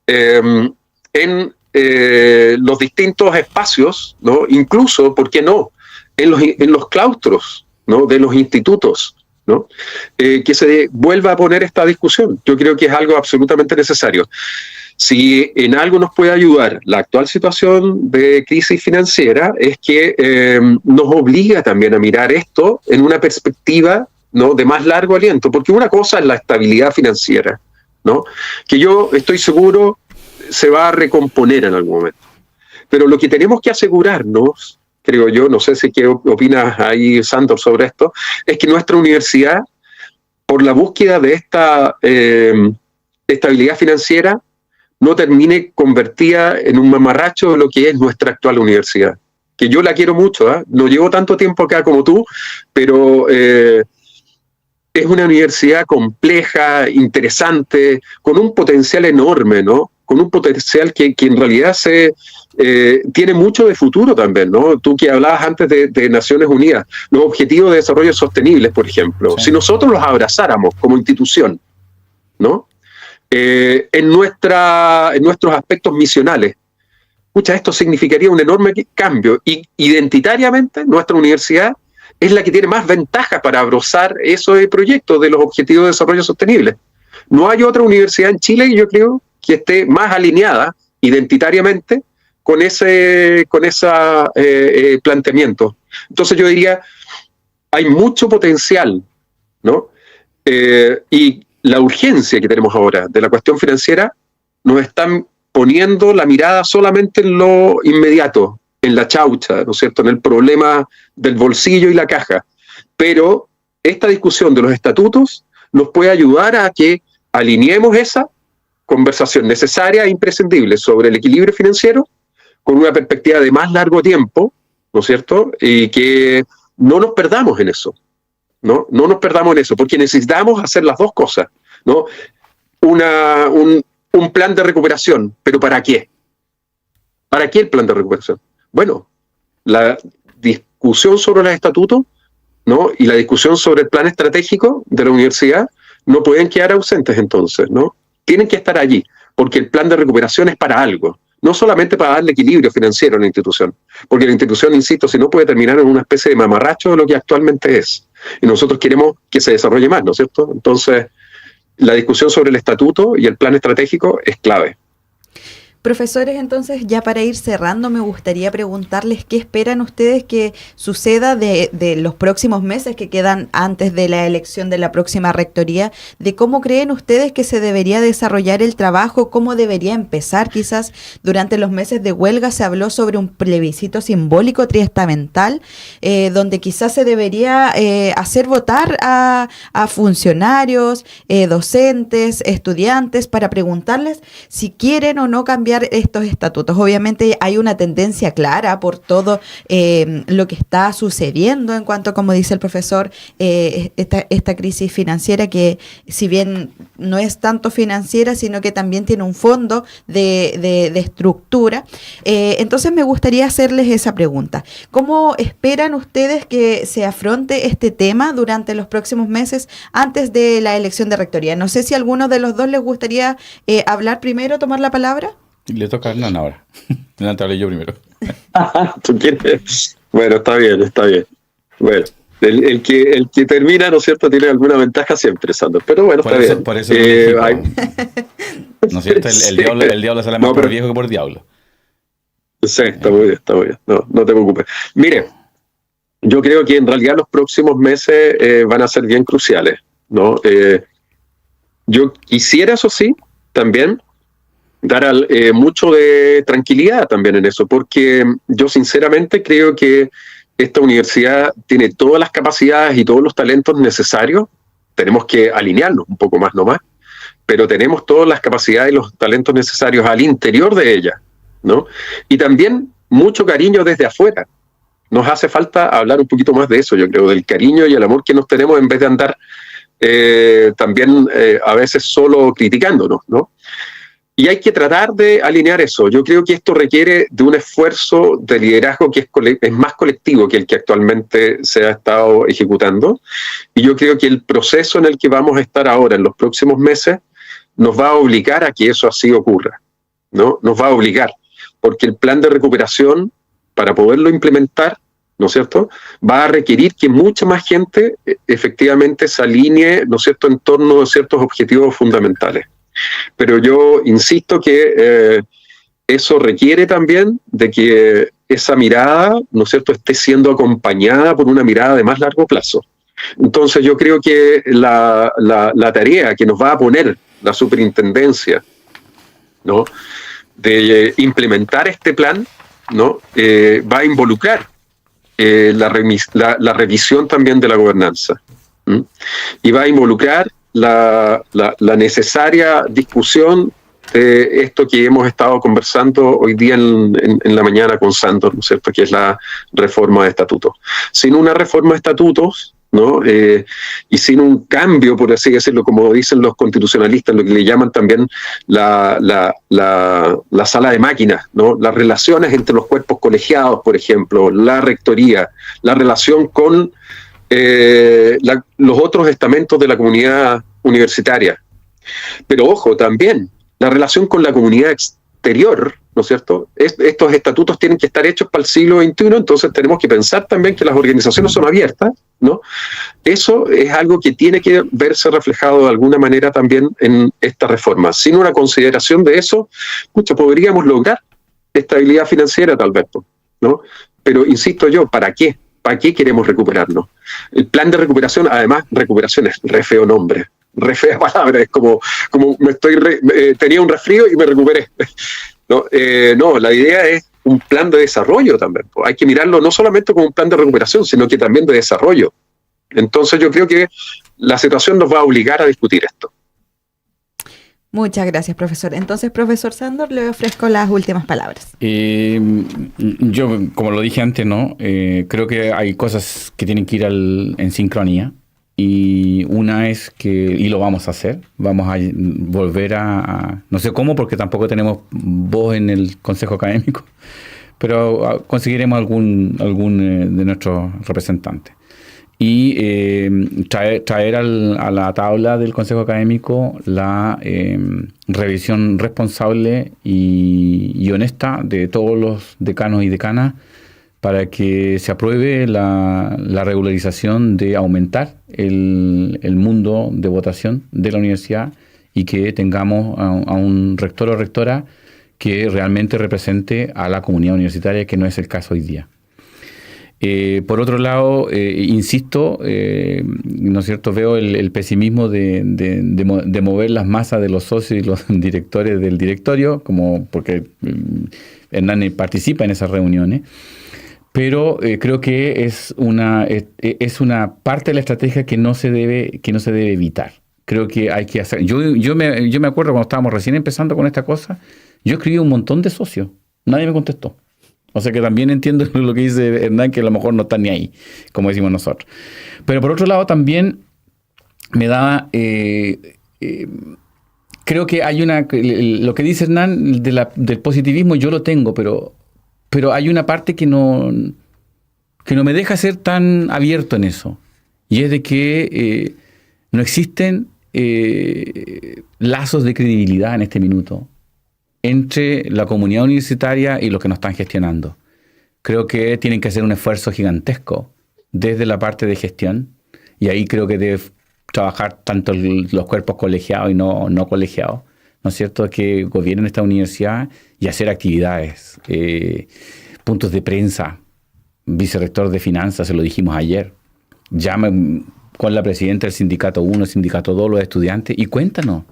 en los distintos espacios, ¿no?, incluso, ¿por qué no?, en los claustros, ¿no?, de los institutos, ¿no?, que se vuelva a poner esta discusión. Yo creo que es algo absolutamente necesario. Si en algo nos puede ayudar la actual situación de crisis financiera, es que nos obliga también a mirar esto en una perspectiva, ¿no?, de más largo aliento, porque una cosa es la estabilidad financiera, ¿no?, que yo estoy seguro se va a recomponer en algún momento. Pero lo que tenemos que asegurarnos, creo yo, no sé si qué opinas ahí, Sándor, sobre esto, es que nuestra universidad, por la búsqueda de esta estabilidad financiera, no termine convertida en un mamarracho de lo que es nuestra actual universidad. Que yo la quiero mucho, ¿eh? No llevo tanto tiempo acá como tú, pero es una universidad compleja, interesante, con un potencial enorme, ¿no? Con un potencial que en realidad tiene mucho de futuro también, ¿no? Tú que hablabas antes de Naciones Unidas, los Objetivos de Desarrollo Sostenibles, por ejemplo, Sí. si nosotros los abrazáramos como institución, ¿no? En nuestros aspectos misionales, escucha, esto significaría un enorme cambio, y identitariamente nuestra universidad es la que tiene más ventajas para abrazar esos proyectos de los Objetivos de Desarrollo Sostenible. No hay otra universidad en Chile, yo creo, que esté más alineada identitariamente con ese planteamiento. Entonces yo diría, hay mucho potencial, ¿no? Y la urgencia que tenemos ahora de la cuestión financiera nos están poniendo la mirada solamente en lo inmediato, en la chaucha, ¿no es cierto?, en el problema del bolsillo y la caja. Pero esta discusión de los estatutos nos puede ayudar a que alineemos esa conversación necesaria e imprescindible sobre el equilibrio financiero con una perspectiva de más largo tiempo, ¿no es cierto?, y que no nos perdamos en eso, ¿no? No nos perdamos en eso, porque necesitamos hacer las dos cosas, ¿no? Un plan de recuperación, pero ¿para qué? ¿Para qué el plan de recuperación? Bueno, la discusión sobre los estatutos, ¿no?, y la discusión sobre el plan estratégico de la universidad no pueden quedar ausentes entonces, ¿no? Tienen que estar allí, porque el plan de recuperación es para algo, no solamente para darle equilibrio financiero a la institución, porque la institución, insisto, si no puede terminar en una especie de mamarracho de lo que actualmente es, y nosotros queremos que se desarrolle más, ¿no es cierto? Entonces, la discusión sobre el estatuto y el plan estratégico es clave. Profesores, entonces, ya para ir cerrando, me gustaría preguntarles qué esperan ustedes que suceda de los próximos meses que quedan antes de la elección de la próxima rectoría, de cómo creen ustedes que se debería desarrollar el trabajo, cómo debería empezar. Quizás durante los meses de huelga se habló sobre un plebiscito simbólico triestamental, donde quizás se debería hacer votar a funcionarios, docentes, estudiantes, para preguntarles si quieren o no cambiar estos estatutos. Obviamente hay una tendencia clara por todo lo que está sucediendo en cuanto, como dice el profesor, esta crisis financiera, que si bien no es tanto financiera, sino que también tiene un fondo de estructura. Entonces me gustaría hacerles esa pregunta. ¿Cómo esperan ustedes que se afronte este tema durante los próximos meses antes de la elección de rectoría? No sé si a alguno de los dos les gustaría hablar primero, tomar la palabra. Le toca a Hernán ahora. Hernán, te hablé yo primero. ¿Tú quieres? Bueno, está bien. Bueno, el que termina, ¿no es cierto?, tiene alguna ventaja siempre, Sandor. Pero bueno, está bien. Por eso ¿no es cierto? El diablo sale más por viejo que por diablo. Sí, está muy bien. No te preocupes. Mire, yo creo que en realidad los próximos meses van a ser bien cruciales, ¿no? Yo quisiera, eso sí, también dar mucho de tranquilidad también en eso, porque yo sinceramente creo que esta universidad tiene todas las capacidades y todos los talentos necesarios. Tenemos que alinearnos un poco más nomás, pero tenemos todas las capacidades y los talentos necesarios al interior de ella, ¿no? Y también mucho cariño desde afuera. Nos hace falta hablar un poquito más de eso, yo creo, del cariño y el amor que nos tenemos, en vez de andar también a veces solo criticándonos, ¿no? Y hay que tratar de alinear eso. Yo creo que esto requiere de un esfuerzo de liderazgo que es más colectivo que el que actualmente se ha estado ejecutando. Y yo creo que el proceso en el que vamos a estar ahora, en los próximos meses, nos va a obligar a que eso así ocurra, ¿no? Nos va a obligar, porque el plan de recuperación, para poderlo implementar, ¿no es cierto?, va a requerir que mucha más gente efectivamente se alinee, ¿no es cierto?, en torno a ciertos objetivos fundamentales. Pero yo insisto que eso requiere también de que esa mirada, ¿no es cierto?, esté siendo acompañada por una mirada de más largo plazo. Entonces yo creo que la tarea que nos va a poner la superintendencia, ¿no?, de implementar este plan, ¿no?, va a involucrar la revisión también de la gobernanza, y va a involucrar la necesaria discusión de esto que hemos estado conversando hoy día en la mañana con Sandor, ¿no es cierto?, que es la reforma de estatutos. Sin una reforma de estatutos, ¿no? Y sin un cambio, por así decirlo, como dicen los constitucionalistas, lo que le llaman también la sala de máquinas, ¿no? Las relaciones entre los cuerpos colegiados, por ejemplo, la rectoría, la relación con los otros estamentos de la comunidad universitaria. Pero ojo, también la relación con la comunidad exterior, ¿no es cierto? Estos estatutos tienen que estar hechos para el siglo XXI, entonces tenemos que pensar también que las organizaciones son abiertas, ¿no? Eso es algo que tiene que verse reflejado de alguna manera también en esta reforma. Sin una consideración de eso, podríamos lograr estabilidad financiera tal vez, ¿no? Pero insisto yo, ¿para qué? ¿Para qué queremos recuperarnos? El plan de recuperación, además, recuperación es re feo nombre, re fea palabra, es como tenía un resfrío y me recuperé. No, la idea es un plan de desarrollo también. Hay que mirarlo no solamente como un plan de recuperación, sino que también de desarrollo. Entonces yo creo que la situación nos va a obligar a discutir esto. Muchas gracias, profesor. Entonces, profesor Sándor, le ofrezco las últimas palabras. Yo, como lo dije antes, ¿no? Creo que hay cosas que tienen que ir en sincronía. Y una es que, y lo vamos a hacer, vamos a volver a no sé cómo, porque tampoco tenemos voz en el Consejo Académico, pero conseguiremos algún de nuestros representantes. Y traer a la tabla del Consejo Académico la revisión responsable y honesta de todos los decanos y decanas para que se apruebe la regularización de aumentar el mundo de votación de la universidad y que tengamos a un rector o rectora que realmente represente a la comunidad universitaria, que no es el caso hoy día. Por otro lado, insisto, ¿no es cierto? Veo el pesimismo de mover las masas de los socios y los directores del directorio, porque Hernán participa en esas reuniones. Pero creo que es una parte de la estrategia que no se debe evitar. Creo que hay que hacer. Yo me acuerdo cuando estábamos recién empezando con esta cosa, yo escribí un montón de socios, nadie me contestó. O sea que también entiendo lo que dice Hernán, que a lo mejor no están ni ahí, como decimos nosotros. Pero por otro lado también me da... creo que hay lo que dice Hernán del positivismo, yo lo tengo, pero hay una parte que no me deja ser tan abierto en eso. Y es de que no existen lazos de credibilidad en este minuto entre la comunidad universitaria y los que nos están gestionando. Creo que tienen que hacer un esfuerzo gigantesco desde la parte de gestión, y ahí creo que debe trabajar tanto los cuerpos colegiados y no colegiados, ¿no es cierto?, que gobiernen esta universidad y hacer actividades, puntos de prensa. Vicerrector de Finanzas, se lo dijimos ayer, llame con la presidenta del sindicato 1, sindicato 2, los estudiantes, y cuéntanos.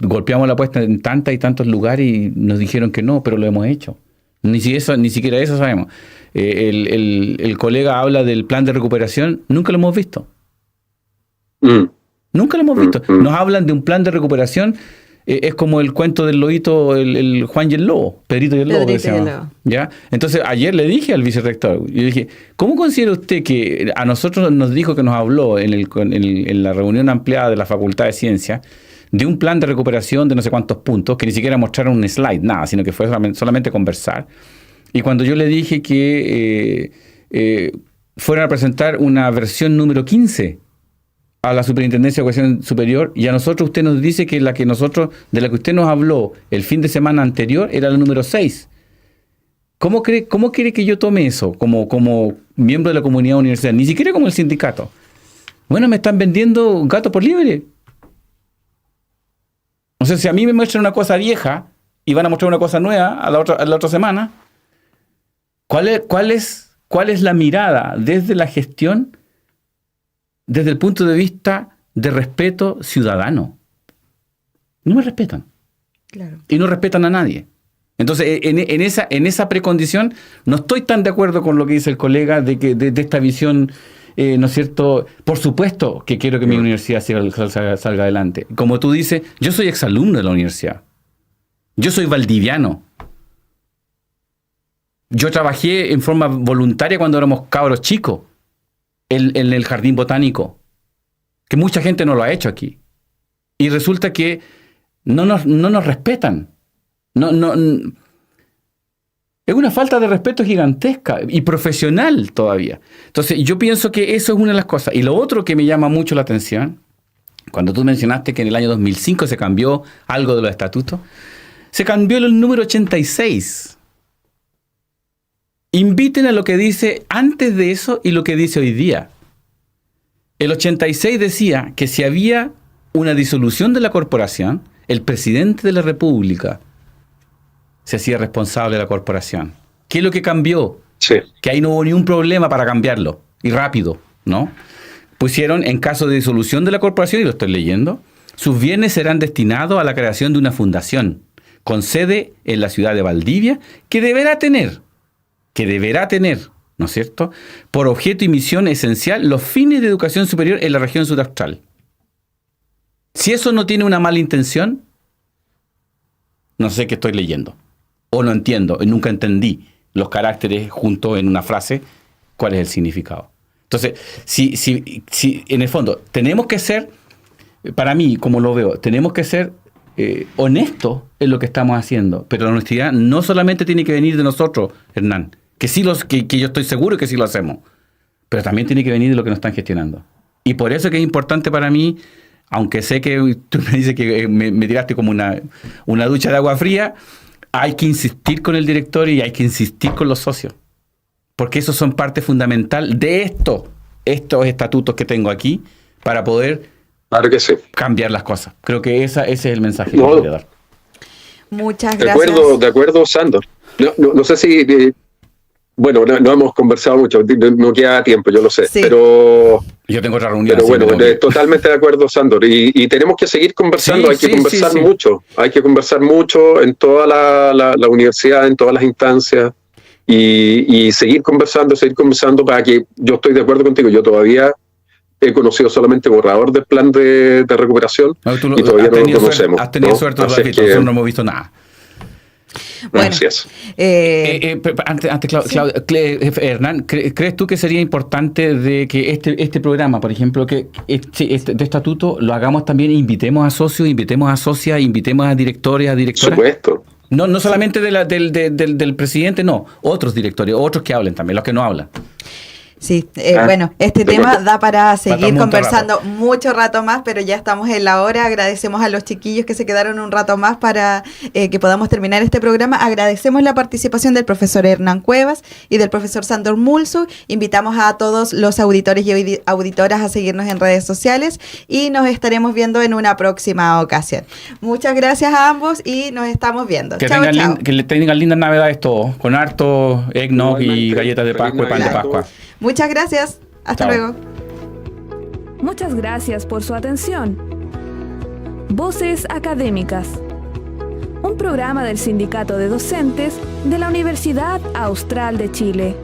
Golpeamos la apuesta en tantos y tantos lugares y nos dijeron que no, pero lo hemos hecho. Ni siquiera eso sabemos. El colega habla del plan de recuperación, nunca lo hemos visto. Nunca lo hemos visto. Nos hablan de un plan de recuperación, es como el cuento del lobito, el Juan y el lobo, Pedrito y el lobo. ¿Ya? Entonces ayer le dije al vicerrector, yo dije, ¿cómo considera usted que a nosotros nos dijo, que nos habló en la reunión ampliada de la Facultad de Ciencias, de un plan de recuperación de no sé cuántos puntos, que ni siquiera mostraron un slide, nada, sino que fue solamente conversar? Y cuando yo le dije que fueran a presentar una versión número 15 a la Superintendencia de Educación Superior, y a nosotros usted nos dice que de la que usted nos habló el fin de semana anterior era la número 6. ¿Cómo quiere que yo tome eso como miembro de la comunidad universitaria? Ni siquiera como el sindicato. Bueno, me están vendiendo gato por liebre. O sea, si a mí me muestran una cosa vieja y van a mostrar una cosa nueva a la otra semana, ¿cuál es la mirada desde la gestión, desde el punto de vista de respeto ciudadano? No me respetan. Claro. Y no respetan a nadie. Entonces, en esa precondición, no estoy tan de acuerdo con lo que dice el colega de esta visión, ¿no es cierto? Por supuesto que quiero que mi universidad salga adelante. Como tú dices, yo soy exalumno de la universidad. Yo soy valdiviano. Yo trabajé en forma voluntaria cuando éramos cabros chicos en el jardín botánico, que mucha gente no lo ha hecho aquí. Y resulta que no nos respetan. Es una falta de respeto gigantesca y profesional todavía. Entonces, yo pienso que eso es una de las cosas. Y lo otro que me llama mucho la atención, cuando tú mencionaste que en el año 2005 se cambió algo de los estatutos, se cambió el número 86. Inviten a lo que dice antes de eso y lo que dice hoy día. El 86 decía que si había una disolución de la corporación, el presidente de la República se hacía responsable de la corporación. ¿Qué es lo que cambió? Sí. Que ahí no hubo ni un problema para cambiarlo. Y rápido, ¿no? Pusieron, en caso de disolución de la corporación, y lo estoy leyendo, sus bienes serán destinados a la creación de una fundación con sede en la ciudad de Valdivia, que deberá tener, ¿no es cierto?, por objeto y misión esencial los fines de educación superior en la región sudaustral. Si eso no tiene una mala intención, no sé qué estoy leyendo. O no entiendo, nunca entendí los caracteres juntos en una frase, cuál es el significado. Entonces, si en el fondo tenemos que ser, para mí, como lo veo, tenemos que ser honestos en lo que estamos haciendo, pero la honestidad no solamente tiene que venir de nosotros, Hernán, que yo estoy seguro que sí lo hacemos, pero también tiene que venir de lo que nos están gestionando. Y por eso que es importante para mí, aunque sé que tú me dices que me tiraste como una ducha de agua fría, hay que insistir con el directorio y hay que insistir con los socios. Porque esos son parte fundamental de estos estatutos que tengo aquí para poder cambiar las cosas. Creo que ese es el mensaje que quería dar. Muchas gracias. De acuerdo, Sandor. No sé si... Bueno, no hemos conversado mucho, no queda tiempo, yo lo sé, sí. Pero yo tengo otra reunión. Pero bueno, totalmente de acuerdo, Sandor, y tenemos que seguir conversando, hay que conversar mucho, hay que conversar mucho en toda la universidad, en todas las instancias, y seguir conversando para que, yo estoy de acuerdo contigo, yo todavía he conocido solamente borrador del plan de recuperación, y todavía no lo conocemos. Has tenido suerte, nosotros no hemos visto nada. Bueno, gracias. Hernán, ¿crees tú que sería importante de que este programa, por ejemplo, que de estatuto lo hagamos también, invitemos a socios, invitemos a socias, invitemos a directores, a directoras? Por supuesto. No solamente del presidente, no, otros directores, otros que hablen también, los que no hablan. Sí, bueno, este tema da para seguir conversando mucho rato más, pero ya estamos en la hora. Agradecemos a los chiquillos que se quedaron un rato más para que podamos terminar este programa. Agradecemos la participación del profesor Hernán Cuevas y del profesor Sandor Mulso. Invitamos a todos los auditores y auditoras a seguirnos en redes sociales y nos estaremos viendo en una próxima ocasión. Muchas gracias a ambos y nos estamos viendo. Que tengan lindas navidades todos, con harto eggnog y galletas de Pascua y pan de Pascua. Muchas gracias. Hasta luego. Muchas gracias por su atención. Voces Académicas. Un programa del Sindicato de Docentes de la Universidad Austral de Chile.